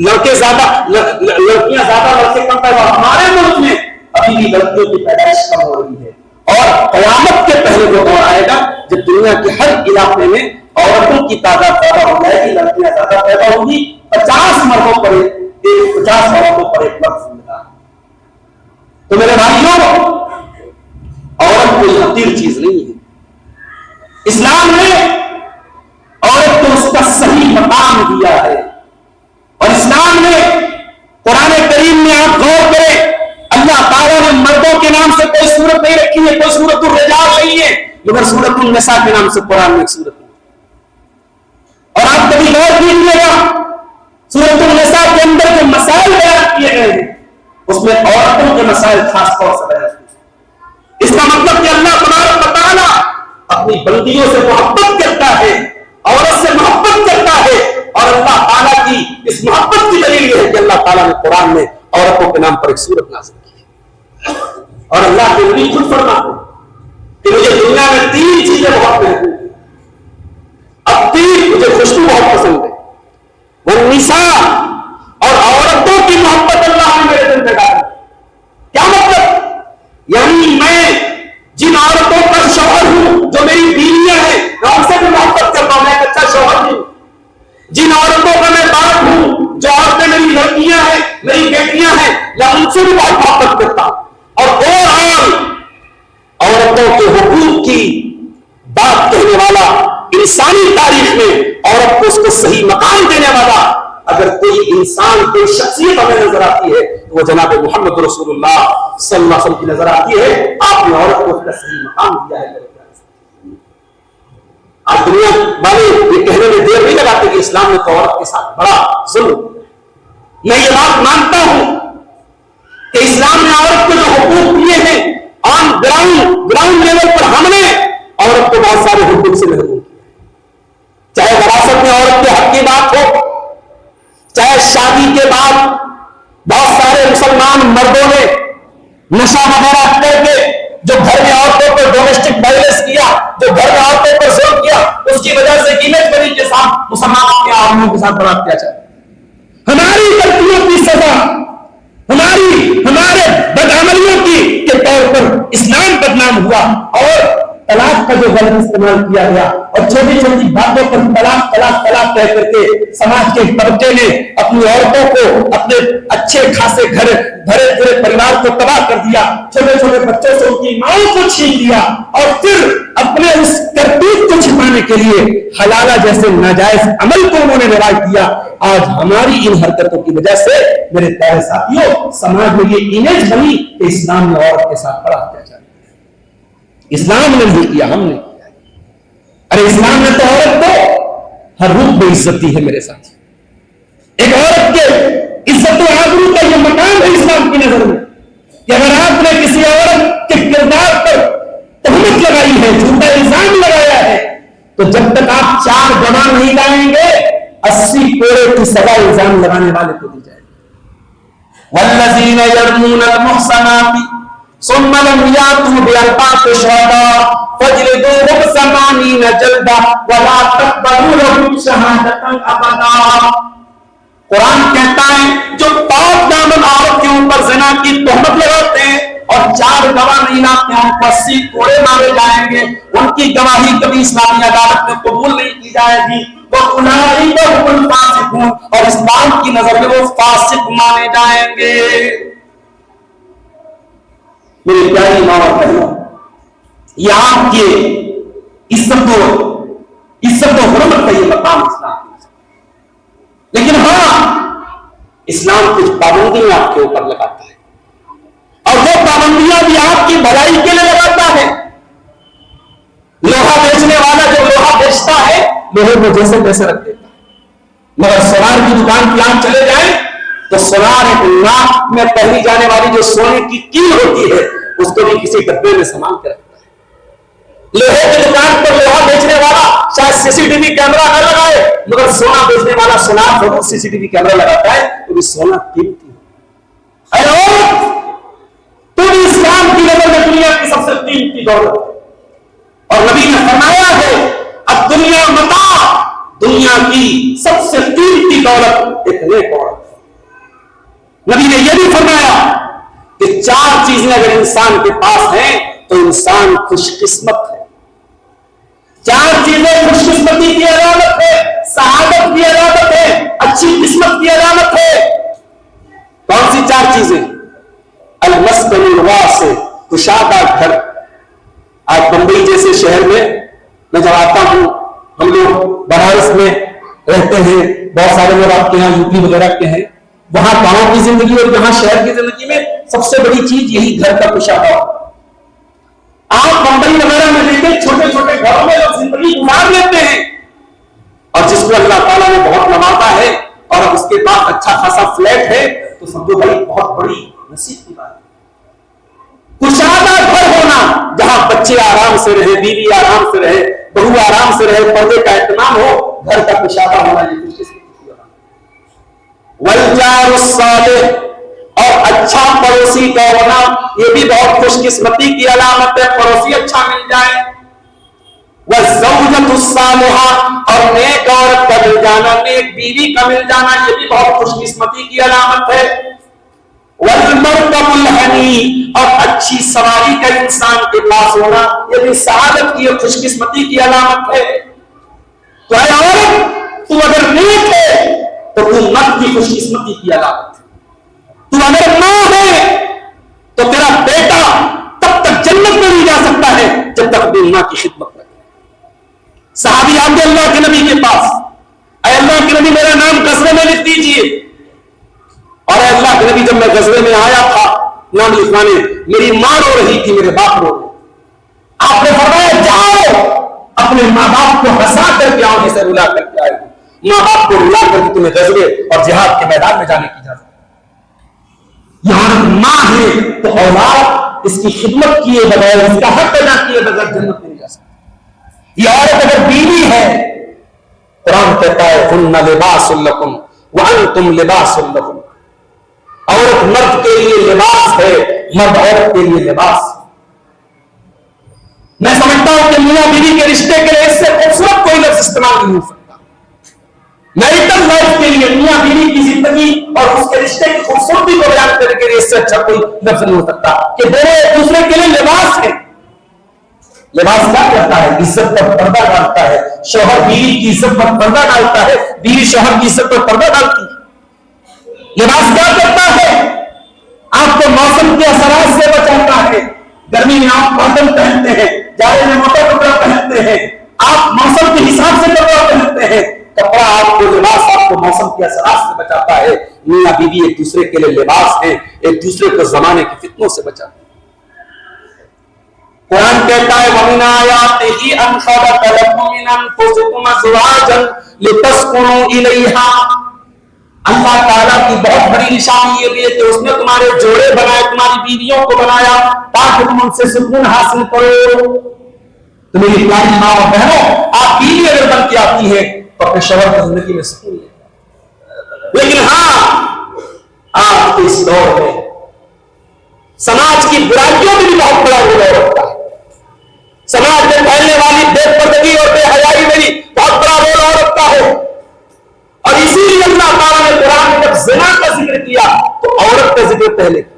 لڑکے زیادہ، لڑکیاں زیادہ، لڑکے کم پیدا. ہمارے ملک میں ابھی بھی لڑکیوں کی پیدائش کم ہو رہی ہے. اور قیامت کے پہلے جو دور آئے گا جب دنیا کے ہر علاقے میں عورتوں کی تعداد زیادہ ہو جائے گی، لڑکیاں زیادہ پیدا ہوں گی، 50 مردوں پر ایک، 50 عورتوں پر ایک مرد ذمہ دار. تو میرے بھائیوں عورت کوئی حقیر چیز نہیں ہے. اسلام نے عورت کو اس کا صحیح مقام دیا ہے. اور اسلام نے قرآن کریم میں آپ غور کریں، اللہ تعالیٰ نے مردوں کے نام سے کوئی صورت نہیں رکھی ہے، کوئی صورت الرجال نہیں ہے، مگر صورت النساء کے نام سے قرآن میں ایک صورت ہے. اور آپ کبھی غور کیجیے گا صورت النساء کے اندر جو مسائل بیان کیے گئے ہیں اس میں عورتوں کے مسائل خاص طور سے بیان کیے. اس کا مطلب کہ اللہ تبارک و تعالیٰ اپنی بندیوں سے محبت کرتا ہے، عورت سے محبت کرتا ہے. اور اللہ تعالیٰ کی اس محبت کی دلیل یہ ہے کہ اللہ تعالیٰ نے قرآن میں عورتوں کے نام پر ایک سورت نازل کی ہے. اور اللہ کے نبی خود فرماتے ہیں کہ مجھے دنیا میں 3 چیزیں بہت محبوب ہیں. اب 3 مجھے خوشبو بہت پسند ہے، والنساء، اور عورتوں کی محبت اللہ نے میرے دل میں ڈالی. کیا مطلب؟ یعنی میں جن عورتوں کا شوہر ہوں جو میری بیویاں ہیں میں ان سے بھی محبت کرتا ہوں، میں ایک اچھا شوہر ہوں. جن عورتوں کا میں باپ ہوں، جو عورتیں میری لڑکیاں ہیں، میری بیٹیاں ہیں، میں ان سے بھی بہت محبت کرتا ہوں. اور اوورآل عورتوں کے حقوق کی بات کہنے والا، انسانی تاریخ میں عورت کو اس کو صحیح مقام دینے والا اگر کوئی انسان، کوئی شخصیت ہمیں نظر آتی ہے تو وہ جناب محمد رسول اللہ صلی اللہ علیہ وسلم کی نظر آتی ہے. آپ نے عورت کو اس کا صحیح مقام دیا ہے. آج دنیا والے یہ کہنے میں دیر نہیں لگاتے کہ اسلام نے تو عورت کے ساتھ بڑا ظلم. میں یہ بات مانتا ہوں کہ اسلام نے عورت کو جو حقوق دیے ہیں آن گراؤنڈ لیول پر ہم نے عورت کو بہت سارے حقوق سے محروم کیا. چاہے وراثت میں عورت کے حق کی بات ہو، چاہے شادی کے بعد بہت سارے مسلمان مردوں نے نشہ وغیرہ کر کے جو گھر میں عورتوں پر ڈومیسٹک وائلنس کیا، جو گھر میں عورتوں پر ظلم کیا، اس کی وجہ سے امیج بنی کے ساتھ مسلمانوں کے عواموں کے ساتھ بڑا اٹیچر. ہماری غلطیوں کی سزا، ہمارے بدعملیوں کی کے طور پر اسلام بدنام ہوا. اور طلاق کا جو غلط استعمال کیا گیا اور چھوٹی چھوٹی باتوں پر طلاق طلاق طلاق کہہ کر کے سماج کے طبقے نے اپنی عورتوں کو، اپنے اچھے خاصے گھر بھرے پورے پریوار کو تباہ کر دیا. چھوٹے چھوٹے بچوں سے ان کی ماؤں کو چھین لیا اور پھر اپنے اس کرتوت کو چھپانے کے لیے حلالہ جیسے ناجائز عمل کو انہوں نے رواج کیا. آج ہماری ان حرکتوں کی وجہ سے میرے پیارے ساتھیوں سماج میں یہ امیج بنی کہ اسلام نے عورت کے ساتھ بڑا اتیاچار کیا. اسلام نے نہیں کیا, ہم نے کیا. ارے اسلام نے تو عورت کو ہر روپ میں عزت دی ہے میرے ساتھ. ایک عورت کے عزت و آبرو کا یہ مقام ہے اسلام کی نظر میں کہ اگر آپ نے کسی عورت کے کردار پر تہمت لگائی ہے, جھوٹا الزام لگایا ہے, تو جب تک آپ 4 گواہ نہیں لائیں گے 80 کوڑے کی سزا الزام لگانے والے کو دی جائے گی. والذین یرمون المحصنات ثم لم یاتوا باربعۃ شہداء فاجلدوہم 80 جلدہ ولا تقبلوا لهم شہادۃ ابدا. قرآن کہتا ہے جو پاک دامن عورت کے اوپر زنا کی تہمت لگاتے ہیں اور 4 گواہ نہیں لاتے ہیں, ان کو 80 کوڑے مارے جائیں گے. ان کی گواہی کبھی اسلامی عدالت میں قبول نہیں کی جائے گی. وَأُولَٰئِكَ هُمُ الْفَاسِقُونَ, اور اسلام کی نظر میں وہ فاسق مانے جائیں گے. میرے پیاری ماں اور بہنوں, یہ آپ کی عزت و حرمت کا یہ مقام اسلام. لیکن ہاں اسلام کچھ پابندیاں آپ کے اوپر لگاتا ہے, اور وہ پابندیاں بھی آپ کی بھلائی کے لیے لگاتا ہے. لوہا بیچنے والا جو لوہا بیچتا ہے لوہے کو جیسے تیسے رکھ دیتا ہے, مگر سونار کی دکان پہ آپ چلے جائیں تو سونار ایک ناک میں پہنی جانے والی جو سونے کی کیل ہوتی ہے اس کو بھی کسی ڈبے میں سنبھال کے رکھتا ہے. لوہے کی دکان پر لوہا بیچنے والا شاید CCTV کیمرہ نہ لگائے, مگر سونا بیچنے والا سونار ضرور CCTV کیمرہ لگاتا ہے, تو بھی سونا قیمتی ہے. تو بھی اسلام کی نظر میں دنیا کی سب سے قیمتی دولت ہے. اور نبی نے فرمایا ہے اب دنیا متاع, دنیا کی سب سے قیمتی دولت ایک نیک عورت ہے. نبی نے یہ بھی فرمایا کہ 4 چیزیں اگر انسان کے پاس ہیں تو انسان خوش قسمت ہے. 4 چیزیں خوش قسمتی کی علامت ہے, سعادت کی علامت ہے, اچھی قسمت کی علامت ہے. کون سی 4 چیزیں؟ المسکن الواسع, کشادہ گھر. آج بمبئی جیسے شہر میں جب آتا ہوں, ہم لوگ بنارس میں رہتے ہیں, بہت سارے لوگ آپ کے یہاں یوپی وغیرہ کے ہیں, وہاں گاؤں کی زندگی اور یہاں شہر کی زندگی میں سب سے بڑی چیز یہی گھر کا کشادہ. آپ بمبئی وغیرہ میں دیکھیں چھوٹے چھوٹے گھروں میں لوگ زندگی گزار لیتے ہیں, اور جس کو اللہ تعالیٰ نے بہت نوازا ہے اور اب اس کے پاس اچھا خاصا فلیٹ ہے تو سمجھو بھائی بہت بڑی نصیب کی بات ہے. کشادہ گھر ہونا جہاں بچے آرام سے رہے, بیوی آرام سے رہے, بہو آرام سے رہے, پردے کا اہتمام ہو, گھر کا کشادہ ہونا یہ خوش قسمتی کی بات ہے. والجار الصالح, اور اچھا پڑوسی کا ہونا یہ بھی بہت خوش قسمتی کی علامت ہے, پڑوسی اچھا مل جائے. والزوجۃ الصالحہ, اور نیک عورت کا مل جانا, نیک بیوی کا مل جانا یہ بھی بہت خوش قسمتی کی علامت ہے. والمرکب الحنی, اور اچھی سواری کا انسان کے پاس ہونا یہ بھی سعادت کی اور خوش قسمتی کی علامت ہے. تو اے عورت, تو اگر نیک ہے تو تم مرد کی خوش قسمتی کی علامت ہے. تو اگر ماں ہے تو تیرا بیٹا تب تک جنت میں نہیں جا سکتا ہے جب تک اپنی ماں کی خدمت کرے. صحابی آتے اللہ کے نبی کے پاس, اے اللہ کے نبی میرا نام غزوے میں لکھ دیجیے. اور اے اللہ کے نبی جب میں غزوے میں آیا تھا نام لکھوانے, میری ماں رو رہی تھی, میرے باپ رو رہے. آپ نے فرمایا جاؤ اپنے ماں باپ کو ہنسا کر کے آؤ جسے رلا کر کے آئے. ماں باپ کو رلا کر کے تمہیں غزوے اور جہاد کے میدان میں جانے کی اجازت. یہاں ماں ہے تو اولاد اس کی خدمت کیے بغیر, اس کا حق ادا کیے بغیر جنت میں نہیں جا سکتی. یہ عورت اگر بیوی ہے, قرآن کہتا ہے ہن لباس لکم وانتم لباس لہن. عورت مرد کے لیے لباس ہے, مرد عورت کے لیے لباس. میں سمجھتا ہوں کہ میاں بیوی کے رشتے کے لیے اس سے خوبصورت کوئی لفظ استعمال نہیں ہو سکتا. میرٹل لائف کے لیے, میاں بیوی کی زندگی اور اس کے رشتے کی خوبصورتی کو بیان کرنے کے لیے اس سے اچھا کوئی لفظ نہیں ہو سکتا کہ دونوں ایک دوسرے کے لیے لباس ہے. لباس کیا کرتا ہے؟ عزت پر پردہ ڈالتا ہے. شوہر بیوی کی عزت پر پردہ ڈالتا ہے, بیوی شوہر کی عزت پر پردہ ڈالتی ہے. لباس کیا کرتا ہے؟ آپ کو موسم کے اثرات سے بچاتا ہے. گرمی میں آپ کاٹن پہنتے ہیں, جاڑے میں موٹا کپڑا پہنتے ہیں, آپ موسم کے حساب سے کپڑا پہنتے ہیں. کپڑا آپ کو، لباس آپ کو موسم کے اثرات سے بچاتا ہے. میاں بیوی ایک دوسرے کے لیے لباس ہیں، ایک دوسرے کو زمانے کی فتنوں سے بچاتے ہیں. قرآن کہتا ہے وَمِنْ آيَاتِهِ أَنْ خَلَقَ لَكُم مِّنْ أَنفُسِكُمْ أَزْوَاجًا لِتَسْكُنُوا إِلَيْهَا. اللہ تعالیٰ کی بہت بڑی نشانی یہ بھی ہے کہ اس نے تمہارے جوڑے بنائے، تمہاری بیویوں کو بنایا تاکہ تم ان سے سکون حاصل کرو. تو میری پیاری ماں اور بہنوں، آپ بیوی اگر بن کے آتی ہے تو اپنے شوہر کی زندگی میں سکون لے. لیکن ہاں، آپ کے اس دور میں سماج کی برائیوں میں بھی بہت بڑا رول رکھتا ہے. سماج میں پھیلنے والی بے پردگی اور بے حیائی میں بھی بہت بڑا رول رکھتا ہے. اور اسی لیے اللہ تعالیٰ نے قرآن میں جب زنا کا ذکر کیا تو عورت کا ذکر پہلے کیا،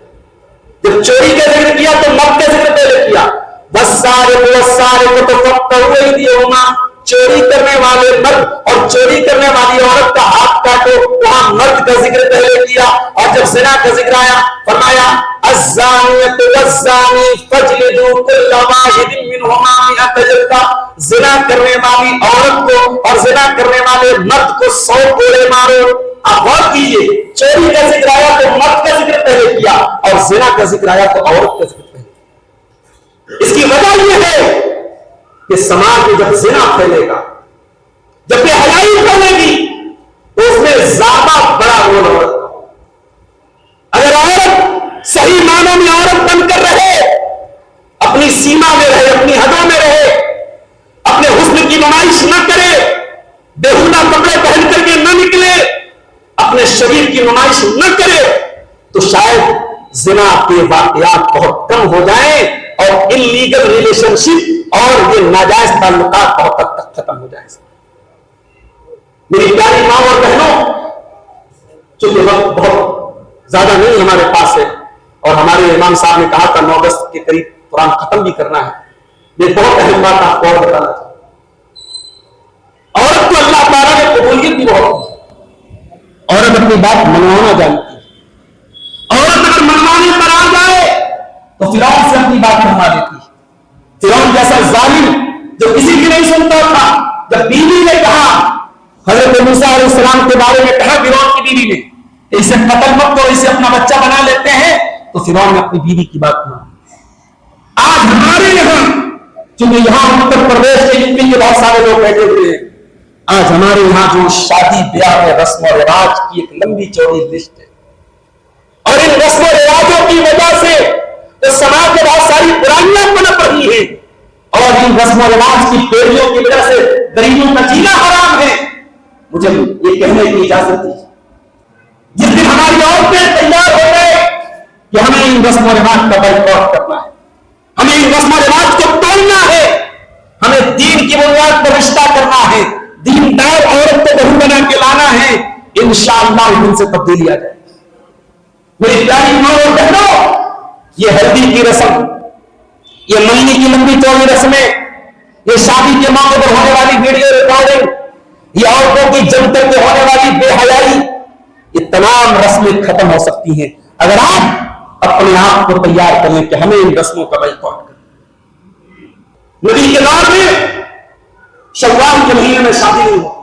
جب چوری کا ذکر کیا تو مرد کا ذکر پہلے کیا. وَالسَّارِقُ فَاقْطَعُوا أَيْدِيَهُمَا. چوری کرنے والے مرد اور چوری کرنے والی عورت کا ہاتھ کاٹو، وہاں مرد کا ذکر پہلے کیا. اور جب زنا کا ذکر آیا فرمایا الزانیۃ والزانی فاجلدوا کل واحد منہما مئۃ جلدہ. زنا کرنے والی عورت کو اور زنا کرنے والے مرد کو 100 کوڑے مارو. آپ غور کیجیے، چوری کا ذکر آیا تو مرد کا ذکر پہلے کیا اور زنا کا ذکر آیا تو عورت کا ذکر پہلے. اس کی وجہ یہ ہے کہ سماج میں جب زنا پھیلے گا، جب بے حیائی پھیلے گی تو اس میں زیادہ بڑا رول ہوگا. اگر عورت صحیح معنوں میں عورت بن کر رہے، اپنی سیما میں رہے، اپنی حدوں میں رہے، اپنے حسن کی نمائش نہ کرے، بےہودہ کپڑے پہن کر کے نہ نکلے، اپنے شریر کی نمائش نہ کرے، تو شاید زنا کے واقعات بہت کم ہو جائیں اور انلیگل ریلیشن شپ اور یہ ناجائز تعلقات بہت حد تک ختم ہو جائیں. میری پیاری ماں اور بہنوں، چونکہ وقت بہت زیادہ نہیں ہمارے پاس ہے اور ہمارے امام صاحب نے کہا تھا 9 اگست کے قریب قرآن ختم بھی کرنا ہے. یہ بہت اہم بات آپ کو اور بتانا چاہتا ہوں. عورت کو اللہ تعالیٰ نے قبولیت بھی بہت دی. عورت اپنی بات منوانا جانتی ہے. عورت اگر منوانے پر آ جائے تو فرعون سے اپنی بات منوا دیتی ہے. فرعون جیسا ظالم جو کسی کی نہیں سنتا تھا، جب بیوی نے کہا، حضرت موسیٰ علیہ السلام کے بارے میں کہا فرعون کی بیوی نے اسے قتل مت کرو، اسے اپنا بچہ بنا لیتے ہیں، تو فرعون نے اپنی بیوی کی بات مانی. آج ہمارے یہاں، چونکہ یہاں اتر پردیش کے یوپی کے بہت سارے لوگ بیٹھے ہوئے ہیں، آج ہمارے یہاں جو شادی بیاہ میں رسم و رواج کی ایک لمبی چوڑی لسٹ ہے، اور ان رسم و رواجوں کی وجہ سے تو سماج میں بہت ساری برائیاں پنپ رہی ہیں، اور ان رسم و رواج کی پیڑیوں کی وجہ سے غریبوں کا جینا حرام ہے. مجھے یہ کہنے کی اجازت دی، جس دن ہماری عورتیں تیار ہو گئے کہ ہمیں ان رسم و رواج کا بائیکاٹ کرنا ہے، ہمیں ان رسم و رواج کو توڑنا ہے، ہمیں دین کی بنیاد پر رشتہ کرنا ہے، دیندار عورت کو بہو بنا کے لانا ہے، انشاءاللہ ان سے تبدیلی آ جائے. میری پیاری ماں اور بہنوں، یہ ہلدی کی رسم، یہ ملنی کی لمبی چوڑی رسمیں، یہ شادی کے موقع پر ہونے والی ویڈیو ریکارڈنگ، یہ عورتوں کی جنتر میں ہونے والی بے حیائی، یہ تمام رسمیں ختم ہو سکتی ہیں اگر آپ اپنے آپ کو تیار کریں کہ ہمیں ان رسموں کا بائیکاٹ کریں. نبی کے دور میں شوال کے مہینے میں شادی نہیں ہوتی،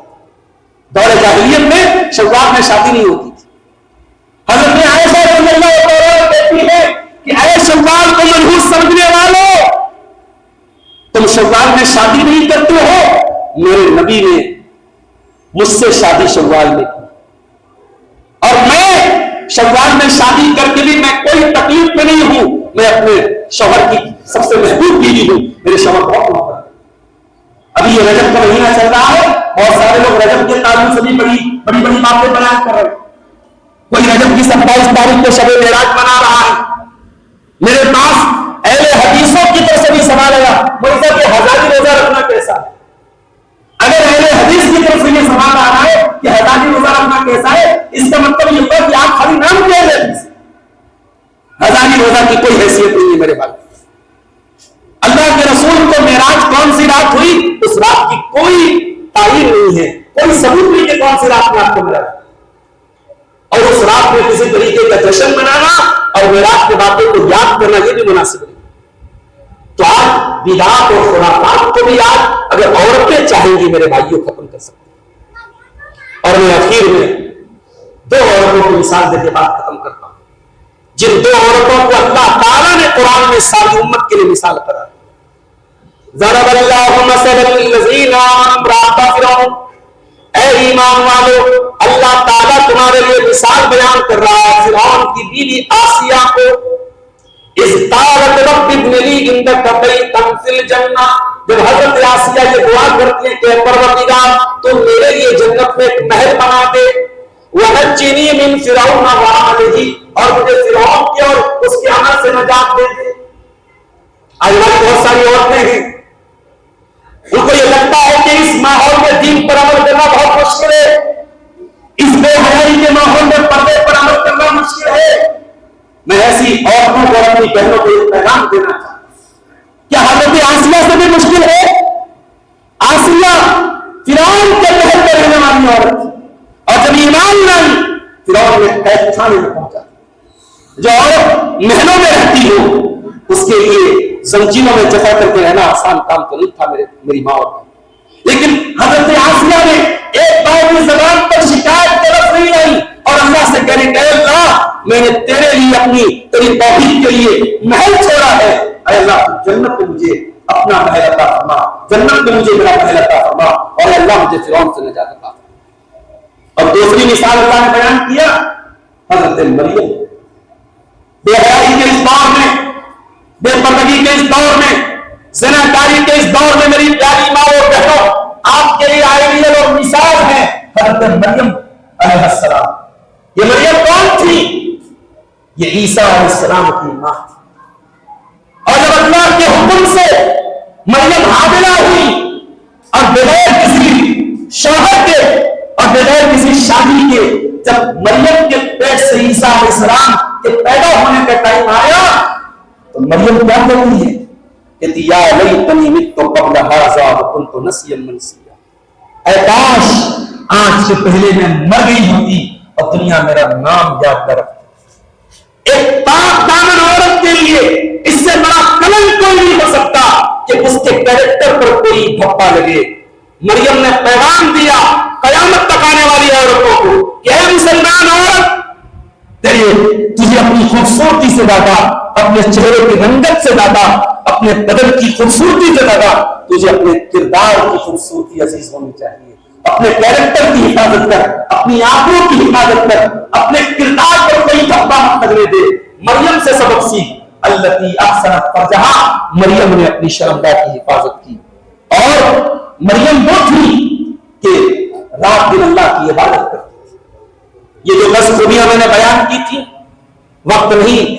دور جاہلیت میں شوال میں شادی نہیں ہوتی تھی. حضرت عائشہ رضی اللہ عنہا کہتی ہے کہ اے شوال کو منحوس سمجھنے والوں، تم شوال میں شادی نہیں کرتے ہو، میرے نبی نے مجھ سے شادی شوال میں کی، اور میں شوال میں شادی کر کے بھی میں کوئی تکلیف میں نہیں ہوں. میں اپنے شوہر کی سب سے محبوب بیوی ہوں، میرے شوہر بہت محبت ہے. ابھی یہ رجب کا مہینہ چل رہا ہے، بہت سارے لوگ رجب کے تعلق سے بھی بڑی بڑی باتیں بیان کر رہے ہیں. کوئی رجب کی 27 تاریخ کو شب معراج منا رہا ہے. میرے پاس اہل حدیثوں کی طرف سے بھی سوال آیا، مولوی صاحب کہ ہزاری روزہ رکھنا کیسا ہے؟ اگر اہل حدیث کی طرف سے یہ سوال آ رہا ہے کہ ہزاری روزہ رکھنا کیسا ہے، اس کا مطلب یہ ہوا کہ آپ خالی نام کیا ہے، ہزاری روزہ کی کوئی حیثیت نہیں ہے میرے بھائی. اللہ کے رسول کو معراج کون سی رات ہوئی، اس رات کی کوئی تعین نہیں ہے، کوئی ثبوت نہیں کہ کون سی رات میں آپ کو ملا، اور اس رات میں کسی طریقے کا جشن منانا اور معراج کے باتوں کو یاد کرنا یہ بھی مناسب نہیں. تو آج بدعات اور خرافات کو بھی آج اگر عورتیں چاہیں گی میرے بھائیوں ختم کر سکتی ہیں۔ اور میں آخر میں دو عورتوں کی مثال دے کے بات ختم کرتا ہوں، جن دو عورتوں کو اللہ تعالیٰ نے قرآن میں ساری امت کے لیے مثال کرا۔ ضرب اللہ مثلا للذین آمنوا امرأۃ فرعون، اے ایمان والو اللہ تعالیٰ تمہارے لیے مثال بیان کر رہا ہے فرعون کی بیوی آسیہ کو۔ اذ قالت رب ابن لی عندک بیتا فی الجنہ، جب حضرت آسیہ یہ دعا کرتی ہے کہ پروردگار تو میرے لیے جنت میں ایک محل بنا دے، وَنَجِّنِي مِن فِرْعَوْنَ وَعَمَلِهِ، اور مجھے فرعون کے اور اس کے عمل سے نجات دے دے۔ آج بہت ساری عورتیں ہیں ان کو یہ لگتا ہے کہ اس ماحول میں دین پر عمل کرنا بہت مشکل ہے، اس بے حیائی کے ماحول میں پردے پر عمل کرنا مشکل ہے۔ میں ایسی عورتوں کو اپنی بہنوں کو یہ پیغام دینا چاہتا ہوں، کیا حضرت آسیہ سے بھی مشکل ہے؟ آسیہ فرعون کے محل میں رہنے والی عورت تھی، اور جب ایمان لائی فرعون نے قید خانے میں پہنچا۔ جو عورت محلوں میں رہتی ہو اس کے لیے زنجیروں میں جفا کر کے رہنا آسان کام تو نہیں تھا میری ماں اور لیکن حضرت آسیہ نے ایک بار بھی زبان پر شکایت طرف نہیں لائی اور اللہ سے کہنے کہ اللہ میں نے تیرے لیے تیری توحید کے لیے محل چھوڑا ہے، اے اللہ جنت میں مجھے اپنا محل عطا فرما، جنت میں مجھے میرا محل عطا فرما، اور اللہ مجھے فرعون سے نجات عطا فرما۔ اور دوسری مثال اللہ نے بیان کیا حضرت مریم، بے حیائی کے اس دور میں، بے پردگی کے اس دور میں، زناکاری کے اس دور میں میری پیاری ماں اور بہنوں آپ کے لیے آئیڈیل اور مثال ہے حضرت مریم علیہ السلام۔ یہ مریم کون تھی؟ یہ عیسیٰ علیہ السلام کی ماں تھی، اور جب اللہ کے حکم سے مریم حاملہ ہوئی اور بغیر کسی شوہر کے اور بغیر کسی شادی کے جب مریم کے پیٹ سے عیسیٰ علیہ السلام کے پیدا ہونے کا ٹائم آیا تو مریم کیا کہتی ہے؟ کہتی یا لیتنی مت قبل ھذا وکنت نسیا منسیا، اے کاش آج سے پہلے میں مر گئی ہوتی اور دنیا میرا نام یاد نہ رکھتی۔ ایک پاک دامن عورت کے لیے اس سے بڑا کلنک کوئی نہیں ہو سکتا کہ اس کے کیریکٹر پر کوئی دھبا لگے۔ مریم نے پیغام دیا قیامت تک آنے والی عورتوں کو کہ اے مسلمان عورت، تجھے اپنی خوبصورتی سے زیادہ، اپنے چہرے کی رنگت سے زیادہ، اپنے بدن کی خوبصورتی سے زیادہ تجھے اپنے کردار کی خوبصورتی عزیز ہونی چاہیے۔ اپنے کیریکٹر کی حفاظت کر، اپنی آنکھوں کی حفاظت کر، اپنے کردار پر کوئی دھبا مت لگنے دے۔ مریم سے سبق سیکھ، التی احسنت فرجہا، مریم نے اپنی شرمگاہ کی حفاظت کی، اور مریم وہ تھی کہ رات دن اللہ کی عبادت کرتی۔ یہ جو 10 خوبیاں میں نے بیان کی تھی، وقت نہیں